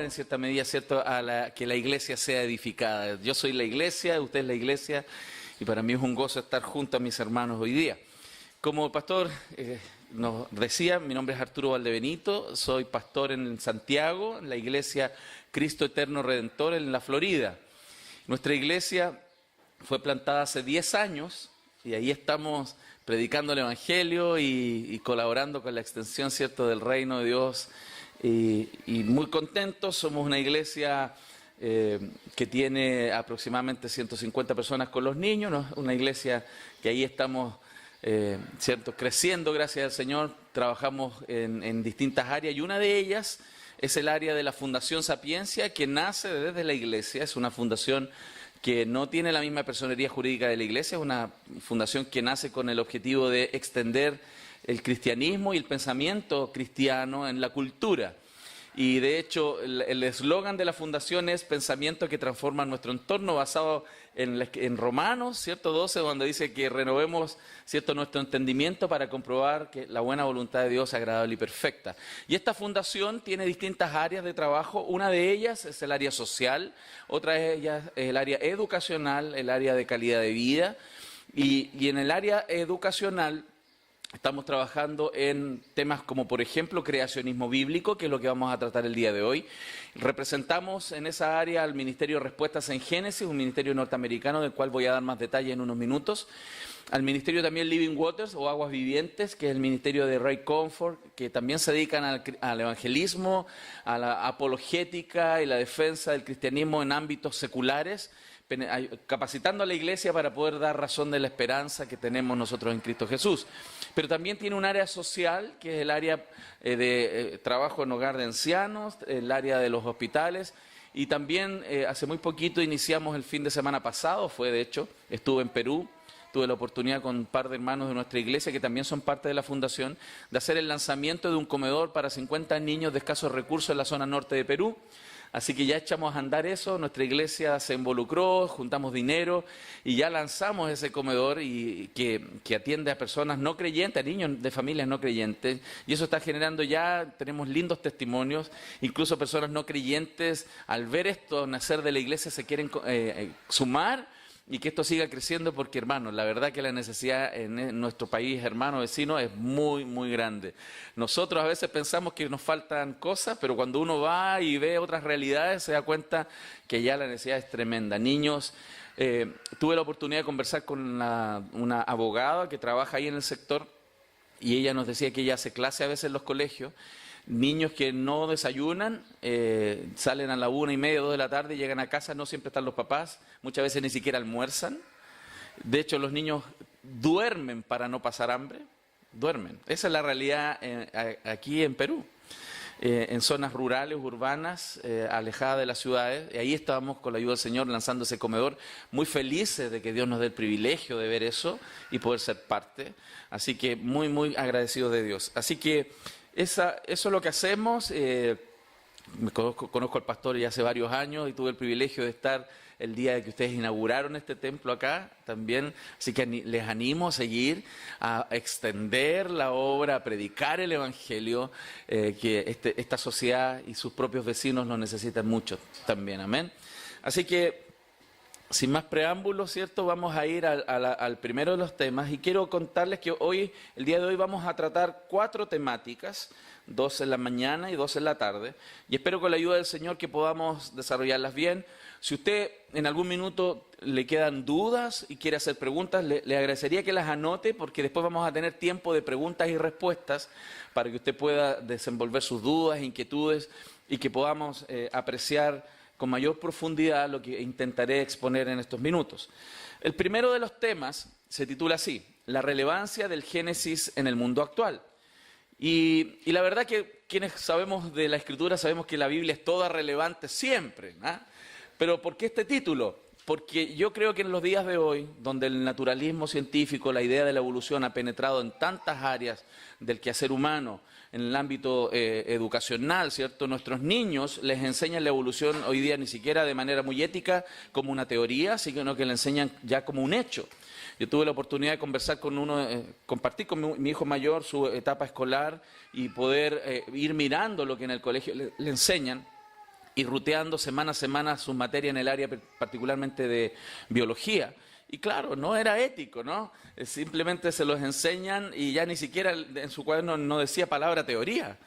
en cierta medida, ¿cierto?, que la iglesia sea edificada. Yo soy la iglesia, usted es la iglesia, y para mí es un gozo estar junto a mis hermanos hoy día. Como el pastor nos decía, mi nombre es Arturo Valdebenito, soy pastor en Santiago, en la iglesia Cristo Eterno Redentor en la Florida. Nuestra iglesia fue plantada hace 10 años y ahí estamos predicando el Evangelio y colaborando con la extensión, ¿cierto?, del reino de Dios. Y muy contentos, somos una iglesia que tiene aproximadamente 150 personas con los niños, ¿no? Una iglesia que ahí estamos ¿cierto?, creciendo, gracias al Señor. Trabajamos en distintas áreas y una de ellas es el área de la Fundación Sapiencia, que nace desde la iglesia. Es una fundación que no tiene la misma personería jurídica de la iglesia, es una fundación que nace con el objetivo de extender el cristianismo y el pensamiento cristiano en la cultura. Y de hecho el eslogan de la fundación es pensamiento que transforma nuestro entorno, basado en Romanos, ¿cierto?, 12, donde dice que renovemos, ¿cierto?, nuestro entendimiento para comprobar que la buena voluntad de Dios es agradable y perfecta. Y esta fundación tiene distintas áreas de trabajo. Una de ellas es el área social, otra de ellas es el área educacional, el área de calidad de vida. Y en el área educacional estamos trabajando en temas como, por ejemplo, creacionismo bíblico, que es lo que vamos a tratar el día de hoy. Representamos en esa área al Ministerio Respuestas en Génesis, un ministerio norteamericano del cual voy a dar más detalle en unos minutos. Al ministerio también Living Waters o Aguas Vivientes, que es el ministerio de Ray Comfort, que también se dedican al evangelismo, a la apologética y la defensa del cristianismo en ámbitos seculares, capacitando a la iglesia para poder dar razón de la esperanza que tenemos nosotros en Cristo Jesús. Pero también tiene un área social, que es el área de trabajo en hogar de ancianos, el área de los hospitales, y también hace muy poquito iniciamos el fin de semana pasado, de hecho, estuve en Perú. Tuve la oportunidad con un par de hermanos de nuestra iglesia, que también son parte de la fundación, de hacer el lanzamiento de un comedor para 50 niños de escasos recursos en la zona norte de Perú. Así que ya echamos a andar eso, nuestra iglesia se involucró, juntamos dinero y ya lanzamos ese comedor que atiende a personas no creyentes, a niños de familias no creyentes. Y eso está generando ya, tenemos lindos testimonios, incluso personas no creyentes al ver esto nacer de la iglesia se quieren sumar. Y que esto siga creciendo porque, hermanos, la verdad que la necesidad en nuestro país, hermano, vecino, es muy, muy grande. Nosotros a veces pensamos que nos faltan cosas, pero cuando uno va y ve otras realidades se da cuenta que ya la necesidad es tremenda. Niños, tuve la oportunidad de conversar con una abogada que trabaja ahí en el sector y ella nos decía que ella hace clase a veces en los colegios. Niños que no desayunan, salen a la 1:30, 2 de la tarde, llegan a casa, no siempre están los papás, muchas veces ni siquiera almuerzan. De hecho, los niños duermen para no pasar hambre, duermen. Esa es la realidad aquí en Perú, en zonas rurales, urbanas, alejadas de las ciudades. Y ahí estábamos con la ayuda del Señor lanzando ese comedor, muy felices de que Dios nos dé el privilegio de ver eso y poder ser parte. Así que muy, muy agradecidos de Dios. Así que eso es lo que hacemos. Conozco al pastor ya hace varios años y tuve el privilegio de estar el día de que ustedes inauguraron este templo acá también. Así que les animo a seguir, a extender la obra, a predicar el Evangelio, que esta sociedad y sus propios vecinos lo necesitan mucho también. Amén. Así que, sin más preámbulos, ¿cierto?, vamos a ir al primero de los temas y quiero contarles que el día de hoy vamos a tratar 4 temáticas, 2 en la mañana y 2 en la tarde, y espero con la ayuda del Señor que podamos desarrollarlas bien. Si usted en algún minuto le quedan dudas y quiere hacer preguntas, le agradecería que las anote, porque después vamos a tener tiempo de preguntas y respuestas para que usted pueda desenvolver sus dudas, inquietudes y que podamos apreciar con mayor profundidad lo que intentaré exponer en estos minutos. El primero de los temas se titula así: la relevancia del Génesis en el mundo actual. Y la verdad que quienes sabemos de la Escritura sabemos que la Biblia es toda relevante siempre, ¿no? Pero ¿por qué este título? Porque yo creo que en los días de hoy, donde el naturalismo científico, la idea de la evolución ha penetrado en tantas áreas del quehacer humano, en el ámbito educacional, ¿cierto? Nuestros niños les enseñan la evolución hoy día ni siquiera de manera muy ética como una teoría, sino que la enseñan ya como un hecho. Yo tuve la oportunidad de conversar con compartir con mi hijo mayor su etapa escolar y poder ir mirando lo que en el colegio le enseñan. y ruteando semana a semana sus materias en el área particularmente de biología. Y claro, no era ético, ¿no? Simplemente se los enseñan y ya ni siquiera en su cuaderno no decía palabra teoría.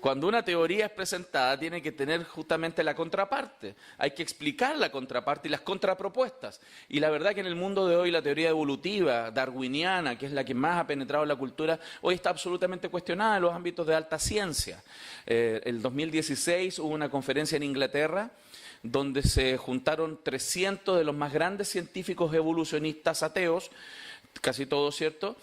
Cuando una teoría es presentada, tiene que tener justamente la contraparte. Hay que explicar la contraparte y las contrapropuestas. Y la verdad que en el mundo de hoy la teoría evolutiva, darwiniana, que es la que más ha penetrado en la cultura, hoy está absolutamente cuestionada en los ámbitos de alta ciencia. El 2016 hubo una conferencia en Inglaterra donde se juntaron 300 de los más grandes científicos evolucionistas ateos, casi todos, ¿cierto?,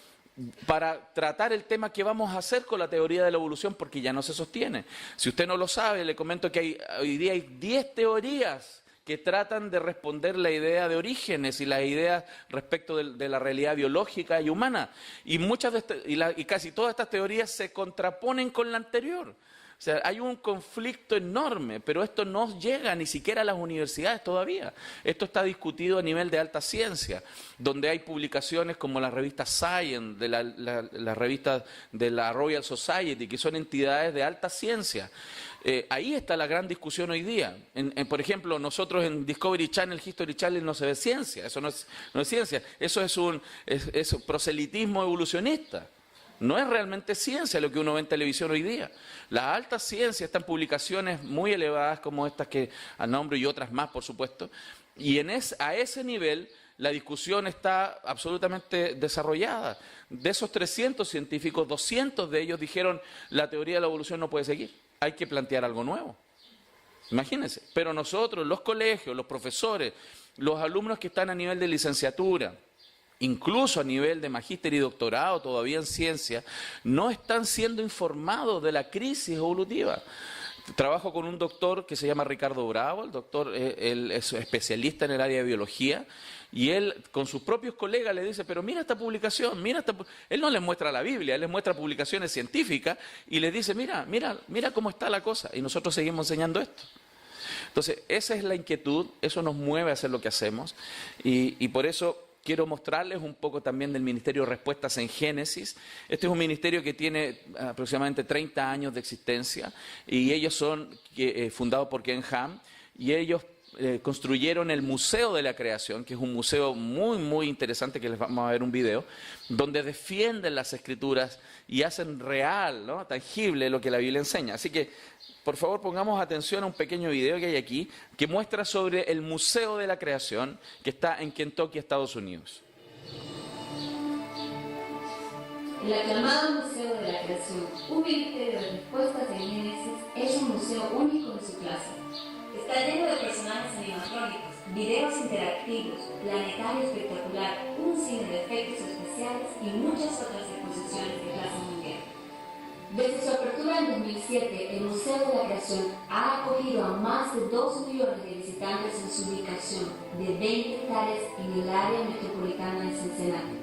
para tratar el tema que vamos a hacer con la teoría de la evolución, porque ya no se sostiene. Si usted no lo sabe, le comento que hoy día hay 10 teorías que tratan de responder la idea de orígenes y las ideas respecto de la realidad biológica y humana. Y, y casi todas estas teorías se contraponen con la anterior. O sea, hay un conflicto enorme, pero esto no llega ni siquiera a las universidades todavía. Esto está discutido a nivel de alta ciencia, donde hay publicaciones como la revista Science, de la revista de la Royal Society, que son entidades de alta ciencia. Ahí está la gran discusión hoy día. Por ejemplo, nosotros en Discovery Channel, History Channel, no se ve ciencia. Eso no es ciencia. Eso es proselitismo evolucionista. No es realmente ciencia lo que uno ve en televisión hoy día. La alta ciencia está en publicaciones muy elevadas como estas que nombro y otras más, por supuesto. Y a ese nivel la discusión está absolutamente desarrollada. De esos 300 científicos, 200 de ellos dijeron la teoría de la evolución no puede seguir. Hay que plantear algo nuevo. Imagínense. Pero nosotros, los colegios, los profesores, los alumnos que están a nivel de licenciatura, incluso a nivel de magíster y doctorado todavía en ciencia, no están siendo informados de la crisis evolutiva. Trabajo con un doctor que se llama Ricardo Bravo, el doctor él es especialista en el área de biología, y él con sus propios colegas le dice, pero mira esta publicación, Él no les muestra la Biblia, él les muestra publicaciones científicas y les dice, mira cómo está la cosa, y nosotros seguimos enseñando esto. Entonces, esa es la inquietud, eso nos mueve a hacer lo que hacemos, y por eso quiero mostrarles un poco también del Ministerio Respuestas en Génesis. Este es un ministerio que tiene aproximadamente 30 años de existencia y ellos son fundados por Ken Ham y ellos construyeron el Museo de la Creación, que es un museo muy, muy interesante que les vamos a ver un video, donde defienden las Escrituras y hacen real, ¿no?, tangible lo que la Biblia enseña. Así que, por favor, pongamos atención a un pequeño video que hay aquí, que muestra sobre el Museo de la Creación, que está en Kentucky, Estados Unidos. El aclamado Museo de la Creación, un ministerio de respuestas en Génesis, es un museo único en su clase. Está lleno de personajes animatrónicos, videos interactivos, planetario espectacular, un cine de efectos especiales y muchas otras exposiciones de clase mundial. Desde su apertura en 2007, el Museo de la Creación ha acogido a más de 2 millones de visitantes en su ubicación de 20 hectáreas en el área metropolitana de Cincinnati.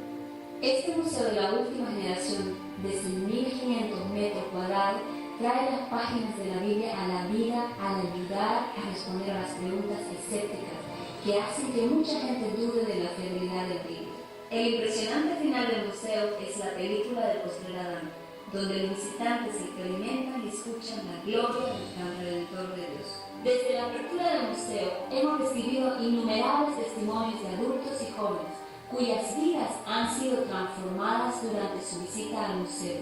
Este museo de la última generación, de 6.500 metros cuadrados, trae las páginas de la Biblia a la vida al ayudar a responder a las preguntas escépticas que hacen que mucha gente dude de la fidelidad del libro. El impresionante final del museo es la película del postrer Adán, donde los visitantes experimentan y escuchan la gloria del gran Redentor de Dios. Desde la apertura del museo hemos recibido innumerables testimonios de adultos y jóvenes cuyas vidas han sido transformadas durante su visita al museo.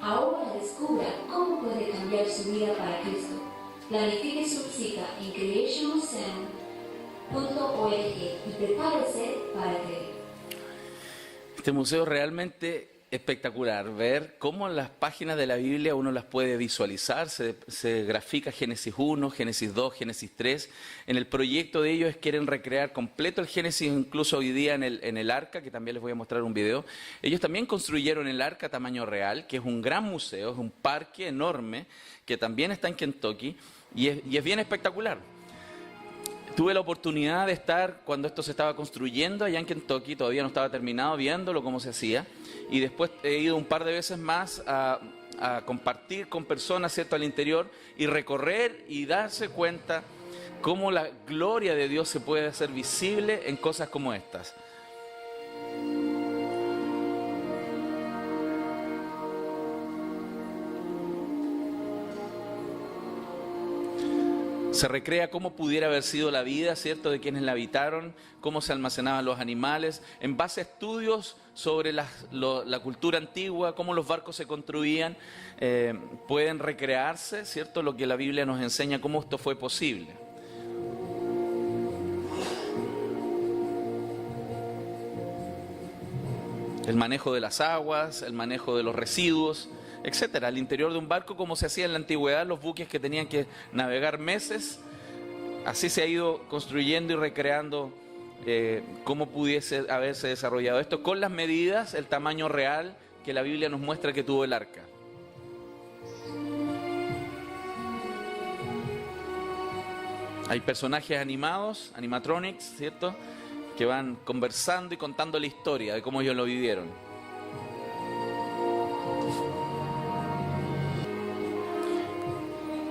Ahora descubra cómo puede cambiar su vida para Cristo. Planifique su visita en creationmuseum.org y prepárese para creer. Este museo es realmente espectacular, ver cómo las páginas de la Biblia uno las puede visualizar, se grafica Génesis 1, Génesis 2, Génesis 3. En el proyecto de ellos quieren recrear completo el Génesis, incluso hoy día en el Arca, que también les voy a mostrar un video. Ellos también construyeron el Arca a tamaño real, que es un gran museo, es un parque enorme, que también está en Kentucky, y es bien espectacular. Tuve la oportunidad de estar cuando esto se estaba construyendo allá en Kentucky, todavía no estaba terminado, viéndolo cómo se hacía, y después he ido un par de veces más a compartir con personas, ¿cierto?, al interior y recorrer y darse cuenta cómo la gloria de Dios se puede hacer visible en cosas como estas. Se recrea cómo pudiera haber sido la vida, ¿cierto?, de quienes la habitaron, cómo se almacenaban los animales, en base a estudios sobre la cultura antigua, cómo los barcos se construían, pueden recrearse, ¿cierto?, lo que la Biblia nos enseña, cómo esto fue posible. El manejo de las aguas, el manejo de los residuos, etcétera. Al interior de un barco, como se hacía en la antigüedad, los buques que tenían que navegar meses, así se ha ido construyendo y recreando cómo pudiese haberse desarrollado esto, con las medidas, el tamaño real que la Biblia nos muestra que tuvo el arca. Hay personajes animados, animatronics, ¿cierto?, que van conversando y contando la historia de cómo ellos lo vivieron.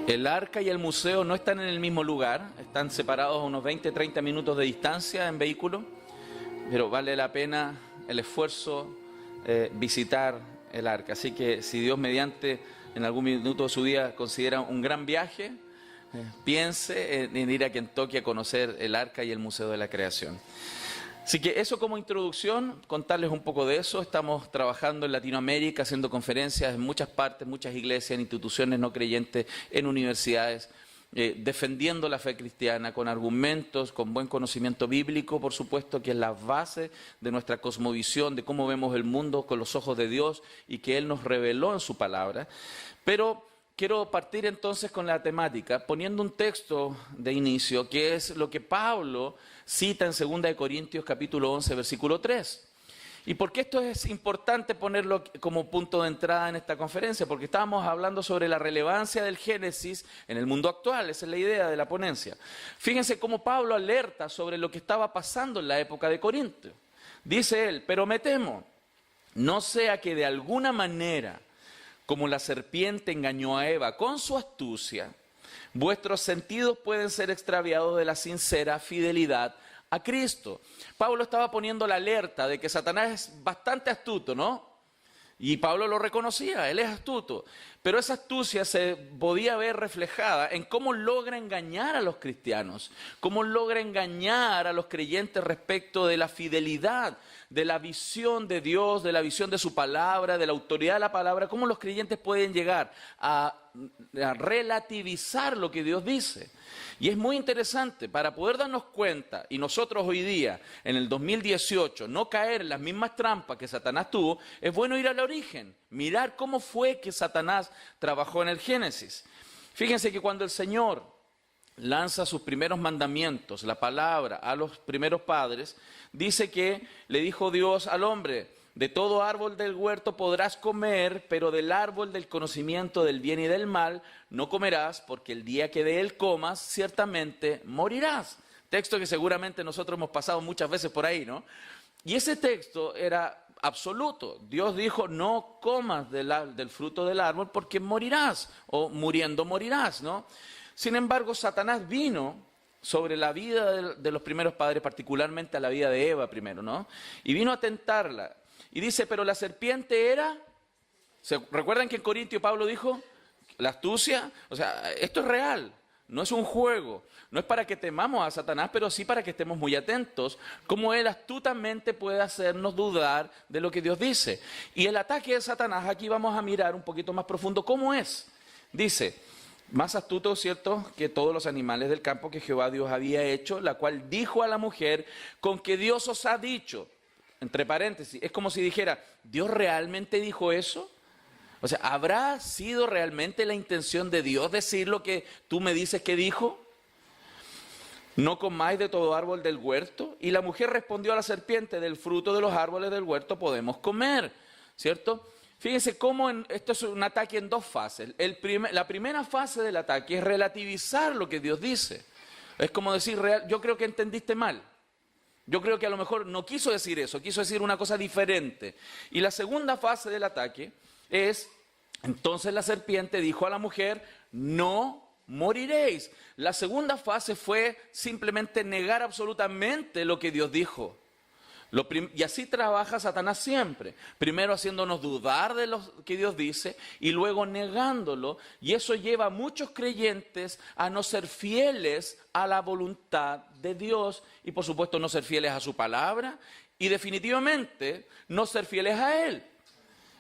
El arca y el museo no están en el mismo lugar, están separados a unos 20-30 minutos de distancia en vehículo, pero vale la pena el esfuerzo visitar el arca. Así que si Dios mediante en algún minuto de su vida considera un gran viaje, piense en ir a Kentucky a conocer el arca y el Museo de la Creación. Así que eso como introducción, contarles un poco de eso. Estamos trabajando en Latinoamérica, haciendo conferencias en muchas partes, muchas iglesias, en instituciones no creyentes, en universidades, defendiendo la fe cristiana con argumentos, con buen conocimiento bíblico, por supuesto, que es la base de nuestra cosmovisión, de cómo vemos el mundo con los ojos de Dios y que Él nos reveló en su palabra. Pero quiero partir entonces con la temática, poniendo un texto de inicio, que es lo que Pablo cita en 2 Corintios capítulo 11, versículo 3. ¿Y por qué esto es importante ponerlo como punto de entrada en esta conferencia? Porque estábamos hablando sobre la relevancia del Génesis en el mundo actual, esa es la idea de la ponencia. Fíjense cómo Pablo alerta sobre lo que estaba pasando en la época de Corinto. Dice él, pero me temo, no sea que de alguna manera, como la serpiente engañó a Eva con su astucia, vuestros sentidos pueden ser extraviados de la sincera fidelidad a Cristo. Pablo estaba poniendo la alerta de que Satanás es bastante astuto, ¿no? Y Pablo lo reconocía, él es astuto. Pero esa astucia se podía ver reflejada en cómo logra engañar a los cristianos, cómo logra engañar a los creyentes respecto de la fidelidad, de la visión de Dios, de la visión de su palabra, de la autoridad de la palabra, cómo los creyentes pueden llegar a relativizar lo que Dios dice. Y es muy interesante, para poder darnos cuenta, y nosotros hoy día, en el 2018, no caer en las mismas trampas que Satanás tuvo, es bueno ir al origen, mirar cómo fue que Satanás trabajó en el Génesis. Fíjense que cuando el Señor lanza sus primeros mandamientos, la palabra, a los primeros padres, dice que le dijo Dios al hombre, de todo árbol del huerto podrás comer, pero del árbol del conocimiento del bien y del mal no comerás, porque el día que de él comas, ciertamente morirás. Texto que seguramente nosotros hemos pasado muchas veces por ahí, ¿no? Y ese texto era absoluto. Dios dijo, no comas del fruto del árbol porque morirás, o muriendo morirás, ¿no? Sin embargo, Satanás vino sobre la vida de los primeros padres, particularmente a la vida de Eva primero, ¿no? Y vino a tentarla. Y dice, pero la serpiente era, ¿recuerdan que en Corintio Pablo dijo? La astucia, o sea, esto es real, no es un juego, no es para que temamos a Satanás, pero sí para que estemos muy atentos, cómo él astutamente puede hacernos dudar de lo que Dios dice. Y el ataque de Satanás, aquí vamos a mirar un poquito más profundo, ¿cómo es? Dice, más astuto, ¿cierto?, que todos los animales del campo que Jehová Dios había hecho, la cual dijo a la mujer, con que Dios os ha dicho, entre paréntesis, es como si dijera, ¿Dios realmente dijo eso? O sea, ¿habrá sido realmente la intención de Dios decir lo que tú me dices que dijo? ¿No comáis de todo árbol del huerto? Y la mujer respondió a la serpiente, del fruto de los árboles del huerto podemos comer, ¿cierto? Fíjense cómo esto es un ataque en dos fases. La primera fase del ataque es relativizar lo que Dios dice. Es como decir, yo creo que entendiste mal. Yo creo que a lo mejor no quiso decir eso, quiso decir una cosa diferente. Y la segunda fase del ataque es, entonces la serpiente dijo a la mujer, no moriréis. La segunda fase fue simplemente negar absolutamente lo que Dios dijo. Y así trabaja Satanás siempre. Primero haciéndonos dudar de lo que Dios dice y luego negándolo. Y eso lleva a muchos creyentes a no ser fieles a la voluntad de Dios y por supuesto no ser fieles a su palabra y definitivamente no ser fieles a Él.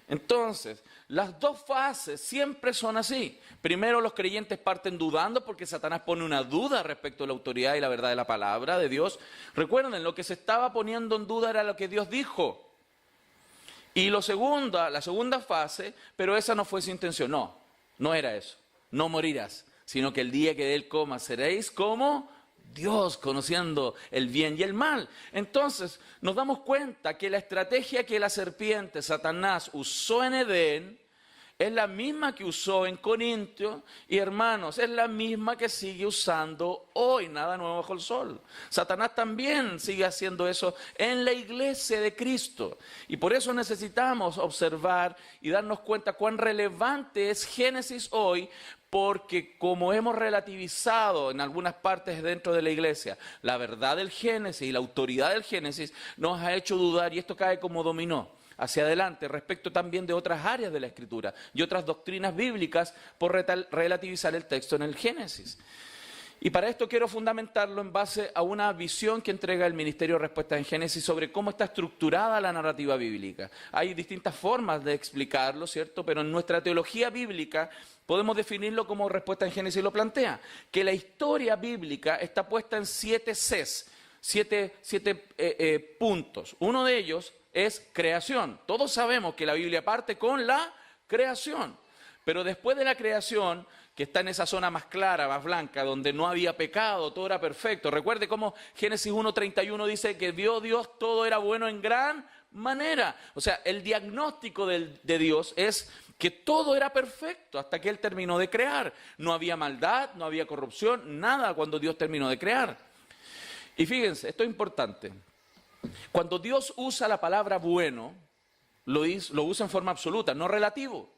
Entonces, las dos fases siempre son así. Primero los creyentes parten dudando porque Satanás pone una duda respecto a la autoridad y la verdad de la palabra de Dios. Recuerden, lo que se estaba poniendo en duda era lo que Dios dijo. Y la segunda fase, pero esa no fue su intención. No era eso. No morirás, sino que el día que de él comas seréis como Dios, conociendo el bien y el mal. Entonces, nos damos cuenta que la estrategia que la serpiente, Satanás, usó en Edén, es la misma que usó en Corintio, y hermanos, es la misma que sigue usando hoy, nada nuevo bajo el sol. Satanás también sigue haciendo eso en la iglesia de Cristo. Y por eso necesitamos observar y darnos cuenta cuán relevante es Génesis hoy, porque como hemos relativizado en algunas partes dentro de la iglesia la verdad del Génesis y la autoridad del Génesis, nos ha hecho dudar y esto cae como dominó hacia adelante respecto también de otras áreas de la Escritura y otras doctrinas bíblicas por relativizar el texto en el Génesis. Y para esto quiero fundamentarlo en base a una visión que entrega el Ministerio de Respuesta en Génesis sobre cómo está estructurada la narrativa bíblica. Hay distintas formas de explicarlo, ¿cierto? Pero en nuestra teología bíblica podemos definirlo como Respuesta en Génesis lo plantea, que la historia bíblica está puesta en 7 Cs, 7 puntos. Uno de ellos es creación. Todos sabemos que la Biblia parte con la creación, pero después de la creación, que está en esa zona más clara, más blanca, donde no había pecado, todo era perfecto. Recuerde cómo Génesis 1:31 dice que vio Dios todo era bueno en gran manera. O sea, el diagnóstico de Dios es que todo era perfecto hasta que Él terminó de crear. No había maldad, no había corrupción, nada cuando Dios terminó de crear. Y fíjense, esto es importante. Cuando Dios usa la palabra bueno, lo usa en forma absoluta, no relativo.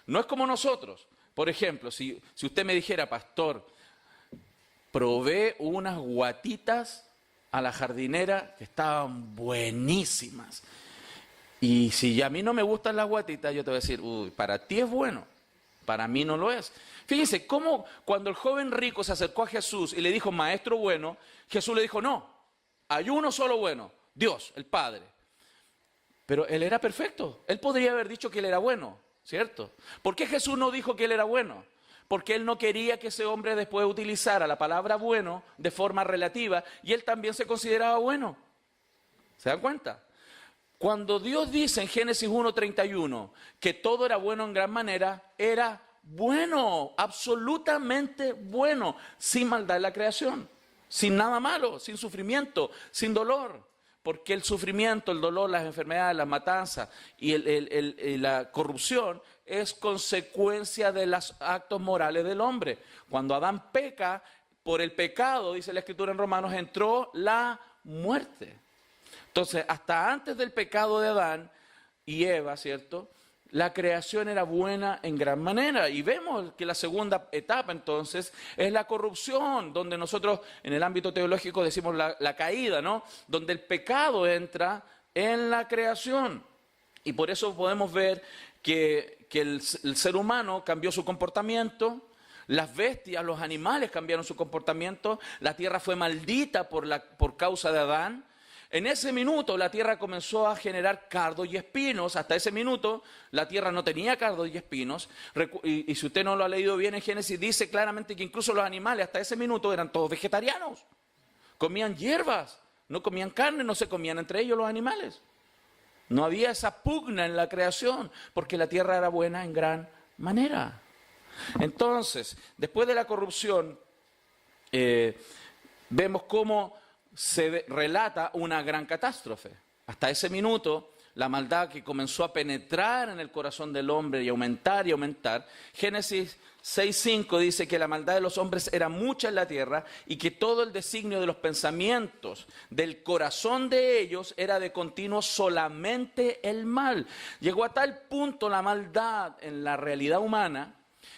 No es como nosotros. Por ejemplo, si usted me dijera, pastor, probé unas guatitas a la jardinera que estaban buenísimas. Y si a mí no me gustan las guatitas, yo te voy a decir, uy, para ti es bueno, para mí no lo es. Fíjense cómo cuando el joven rico se acercó a Jesús y le dijo, maestro bueno, Jesús le dijo, no, hay uno solo bueno, Dios, el Padre. Pero Él era perfecto, Él podría haber dicho que Él era bueno. ¿Cierto? ¿Por qué Jesús no dijo que Él era bueno? Porque Él no quería que ese hombre después utilizara la palabra bueno de forma relativa y Él también se consideraba bueno. ¿Se dan cuenta? Cuando Dios dice en Génesis 1:31 que todo era bueno en gran manera, era bueno, absolutamente bueno, sin maldad en la creación, sin nada malo, sin sufrimiento, sin dolor. Porque el sufrimiento, el dolor, las enfermedades, las matanzas y la corrupción es consecuencia de los actos morales del hombre. Cuando Adán peca, por el pecado, dice la Escritura en Romanos, entró la muerte. Entonces, hasta antes del pecado de Adán y Eva, ¿cierto?, la creación era buena en gran manera. Y vemos que la segunda etapa entonces es la corrupción, donde nosotros en el ámbito teológico decimos la caída, ¿no? Donde el pecado entra en la creación. Y por eso podemos ver que el ser humano cambió su comportamiento, las bestias, los animales cambiaron su comportamiento, la tierra fue maldita por causa de Adán. En ese minuto la tierra comenzó a generar cardos y espinos. Hasta ese minuto la tierra no tenía cardos y espinos. Y si usted no lo ha leído bien en Génesis, dice claramente que incluso los animales hasta ese minuto eran todos vegetarianos. Comían hierbas, no comían carne, no se comían entre ellos los animales. No había esa pugna en la creación, porque la tierra era buena en gran manera. Entonces, después de la corrupción, vemos cómo se relata una gran catástrofe. Hasta ese minuto, la maldad que comenzó a penetrar en el corazón del hombre y aumentar y aumentar. Génesis 6:5 dice que la maldad de los hombres era mucha en la tierra y que todo el designio de los pensamientos del corazón de ellos era de continuo solamente el mal. Llegó a tal punto la maldad en la realidad humana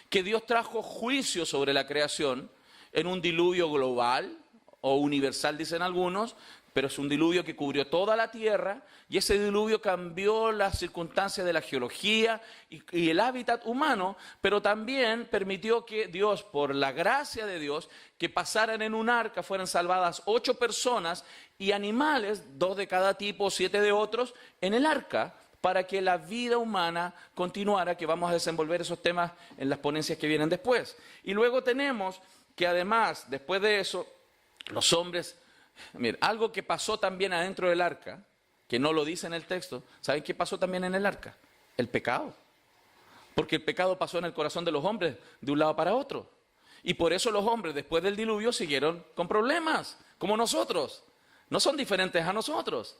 que Dios trajo juicio sobre la creación en un diluvio global o universal, dicen algunos, pero es un diluvio que cubrió toda la tierra y ese diluvio cambió las circunstancias de la geología y el hábitat humano, pero también permitió que Dios, por la gracia de Dios, que pasaran en un arca, fueran salvadas 8 personas y animales, 2 de cada tipo, 7 de otros, en el arca, para que la vida humana continuara, que vamos a desenvolver esos temas en las ponencias que vienen después. Y luego tenemos que además, después de eso, los hombres, miren, algo que pasó también adentro del arca, que no lo dice en el texto, ¿saben qué pasó también en el arca? El pecado. Porque el pecado pasó en el corazón de los hombres de un lado para otro. Y por eso los hombres después del diluvio siguieron con problemas, como nosotros. No son diferentes a nosotros.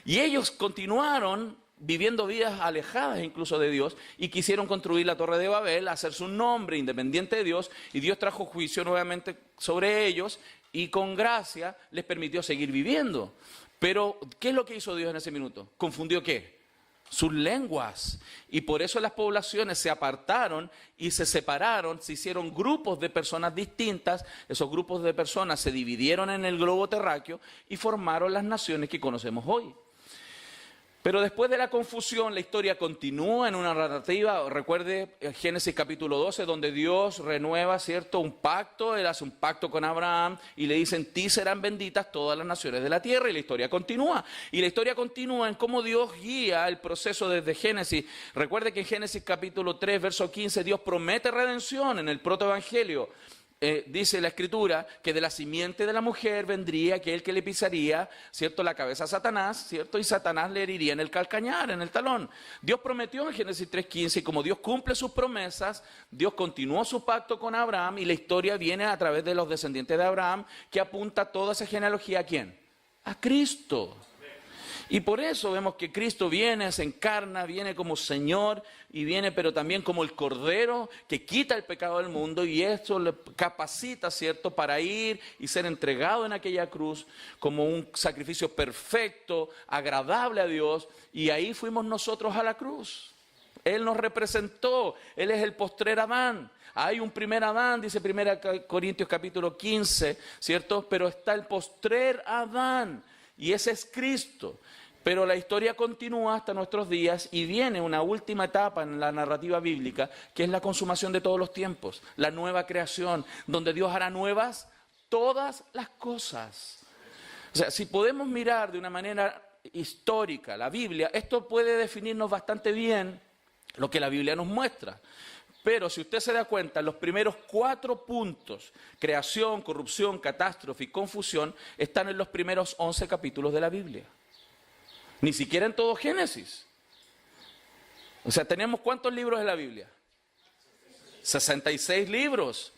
Y ellos continuaron viviendo vidas alejadas incluso de Dios y quisieron construir la Torre de Babel, hacerse un nombre independiente de Dios, y Dios trajo juicio nuevamente sobre ellos y con gracia les permitió seguir viviendo. Pero, ¿qué es lo que hizo Dios en ese minuto? ¿Confundió qué? Sus lenguas. Y por eso las poblaciones se apartaron y se separaron, se hicieron grupos de personas distintas. Esos grupos de personas se dividieron en el globo terráqueo y formaron las naciones que conocemos hoy. Pero después de la confusión, la historia continúa en una narrativa. Recuerde Génesis capítulo 12, donde Dios renueva, ¿cierto?, un pacto. Él hace un pacto con Abraham y le dice: en ti serán benditas todas las naciones de la tierra. Y la historia continúa. Y la historia continúa en cómo Dios guía el proceso desde Génesis. Recuerde que en Génesis capítulo 3, verso 15, Dios promete redención en el protoevangelio. Dice la Escritura que de la simiente de la mujer vendría aquel que le pisaría, ¿cierto?, la cabeza a Satanás, ¿cierto?, y Satanás le heriría en el calcañar, en el talón. Dios prometió en Génesis 3:15, y como Dios cumple sus promesas, Dios continuó su pacto con Abraham, y la historia viene a través de los descendientes de Abraham, que apunta toda esa genealogía ¿a quién? A Cristo. Y por eso vemos que Cristo viene, se encarna, viene como Señor y viene pero también como el Cordero que quita el pecado del mundo, y esto le capacita, ¿cierto?, para ir y ser entregado en aquella cruz como un sacrificio perfecto, agradable a Dios, y ahí fuimos nosotros a la cruz. Él nos representó, Él es el postrer Adán. Hay un primer Adán, dice 1 Corintios capítulo 15, ¿cierto? Pero está el postrer Adán y ese es Cristo. Pero la historia continúa hasta nuestros días y viene una última etapa en la narrativa bíblica, que es la consumación de todos los tiempos, la nueva creación, donde Dios hará nuevas todas las cosas. O sea, si podemos mirar de una manera histórica la Biblia, esto puede definirnos bastante bien lo que la Biblia nos muestra. Pero si usted se da cuenta, los primeros 4 puntos, creación, corrupción, catástrofe y confusión, están en los primeros 11 capítulos de la Biblia. Ni siquiera en todo Génesis. O sea, ¿tenemos cuántos libros en la Biblia? 66 libros.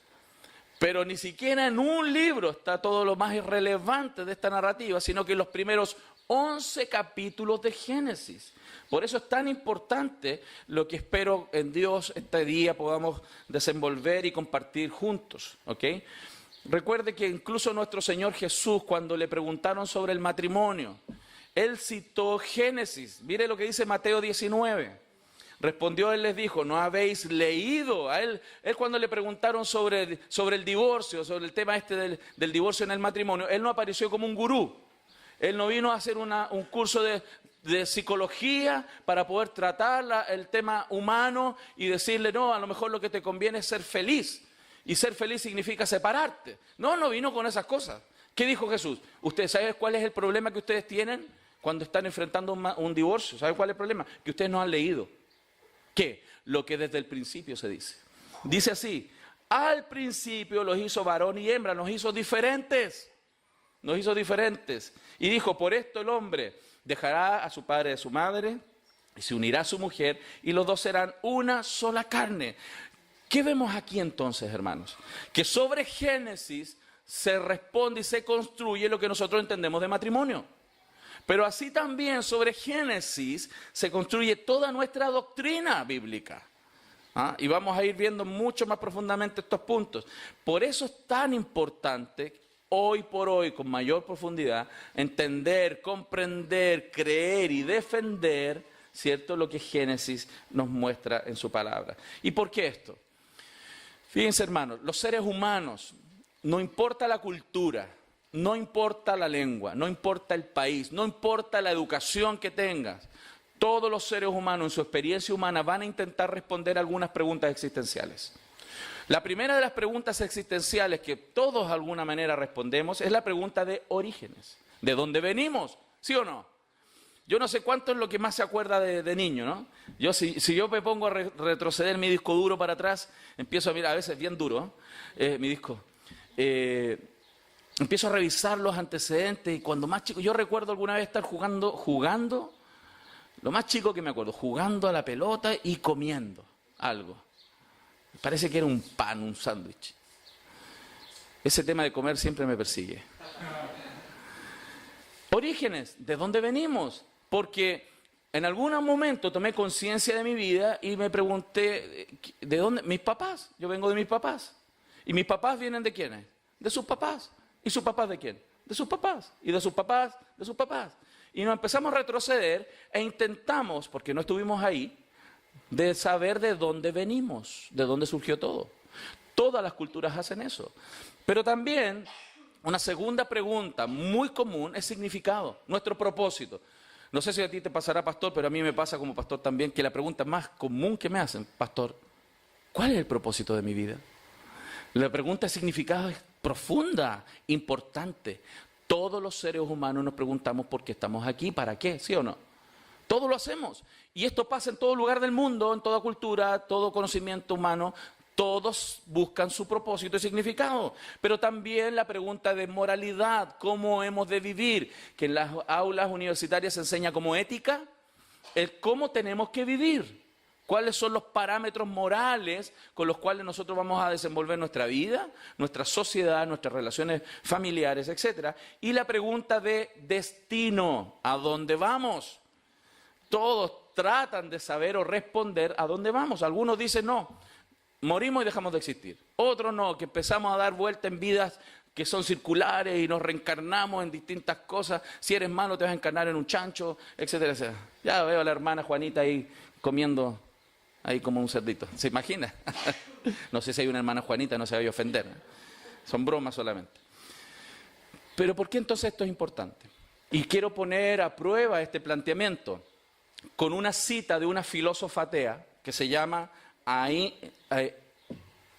Pero ni siquiera en un libro está todo lo más irrelevante de esta narrativa, sino que en los primeros 11 capítulos de Génesis. Por eso es tan importante lo que espero en Dios este día podamos desenvolver y compartir juntos, ¿ok? Recuerde que incluso nuestro Señor Jesús, cuando le preguntaron sobre el matrimonio, Él citó Génesis. Mire lo que dice Mateo 19. Respondió, Él les dijo: ¿no habéis leído? A él cuando le preguntaron sobre el divorcio, sobre el tema del divorcio en el matrimonio, Él no apareció como un gurú. Él no vino a hacer un curso de psicología para poder tratar el tema humano y decirle: no, a lo mejor lo que te conviene es ser feliz. Y ser feliz significa separarte. No vino con esas cosas. ¿Qué dijo Jesús? ¿Ustedes saben cuál es el problema que ustedes tienen cuando están enfrentando un divorcio? ¿Saben cuál es el problema? Que ustedes no han leído. ¿Qué? Lo que desde el principio se dice. Dice así: al principio los hizo varón y hembra, nos hizo diferentes. Nos hizo diferentes. Y dijo: por esto el hombre dejará a su padre y a su madre y se unirá a su mujer y los dos serán una sola carne. ¿Qué vemos aquí entonces, hermanos? Que sobre Génesis se responde y se construye lo que nosotros entendemos de matrimonio. Pero así también sobre Génesis se construye toda nuestra doctrina bíblica. Y vamos a ir viendo mucho más profundamente estos puntos. Por eso es tan importante hoy por hoy, con mayor profundidad, entender, comprender, creer y defender, ¿cierto?, lo que Génesis nos muestra en su palabra. ¿Y por qué esto? Fíjense, hermanos, los seres humanos, no importa la cultura, no importa la lengua, no importa el país, no importa la educación que tengas, todos los seres humanos en su experiencia humana van a intentar responder algunas preguntas existenciales. La primera de las preguntas existenciales que todos de alguna manera respondemos es la pregunta de orígenes. ¿De dónde venimos? ¿Sí o no? Yo no sé cuánto es lo que más se acuerda de niño, ¿no? Si yo me pongo a retroceder mi disco duro para atrás, empiezo a mirar, a veces bien duro, mi disco, empiezo a revisar los antecedentes y cuando más chico, yo recuerdo alguna vez estar jugando, lo más chico que me acuerdo, jugando a la pelota y comiendo algo. Parece que era un pan, un sándwich. Ese tema de comer siempre me persigue. Orígenes, ¿de dónde venimos? Porque en algún momento tomé conciencia de mi vida y me pregunté, ¿de dónde? Mis papás, yo vengo de mis papás. ¿Y mis papás vienen de quiénes? De sus papás. ¿Y sus papás de quién? De sus papás. ¿Y de sus papás? De sus papás. Y nos empezamos a retroceder e intentamos, porque no estuvimos ahí, de saber de dónde venimos, de dónde surgió todo. Todas las culturas hacen eso. Pero también una segunda pregunta muy común es significado, nuestro propósito. No sé si a ti te pasará, pastor, pero a mí me pasa como pastor también, que la pregunta más común que me hacen, pastor, ¿cuál es el propósito de mi vida? La pregunta de significado es profunda, importante. Todos los seres humanos nos preguntamos por qué estamos aquí, para qué, ¿sí o no? Todos lo hacemos. Y esto pasa en todo lugar del mundo, en toda cultura, todo conocimiento humano. Todos buscan su propósito y significado. Pero también la pregunta de moralidad, cómo hemos de vivir, que en las aulas universitarias se enseña como ética, el cómo tenemos que vivir. ¿Cuáles son los parámetros morales con los cuales nosotros vamos a desenvolver nuestra vida, nuestra sociedad, nuestras relaciones familiares, etcétera? Y la pregunta de destino, ¿a dónde vamos? Todos tratan de saber o responder a dónde vamos. Algunos dicen no, morimos y dejamos de existir. Otros no, que empezamos a dar vuelta en vidas que son circulares y nos reencarnamos en distintas cosas. Si eres malo te vas a encarnar en un chancho, etcétera, etcétera. Ya veo a la hermana Juanita ahí comiendo ahí como un cerdito. ¿Se imagina? No sé si hay una hermana Juanita, no se vaya a ofender. Son bromas solamente. Pero ¿por qué entonces esto es importante? Y quiero poner a prueba este planteamiento con una cita de una filósofa atea que se llama Ayn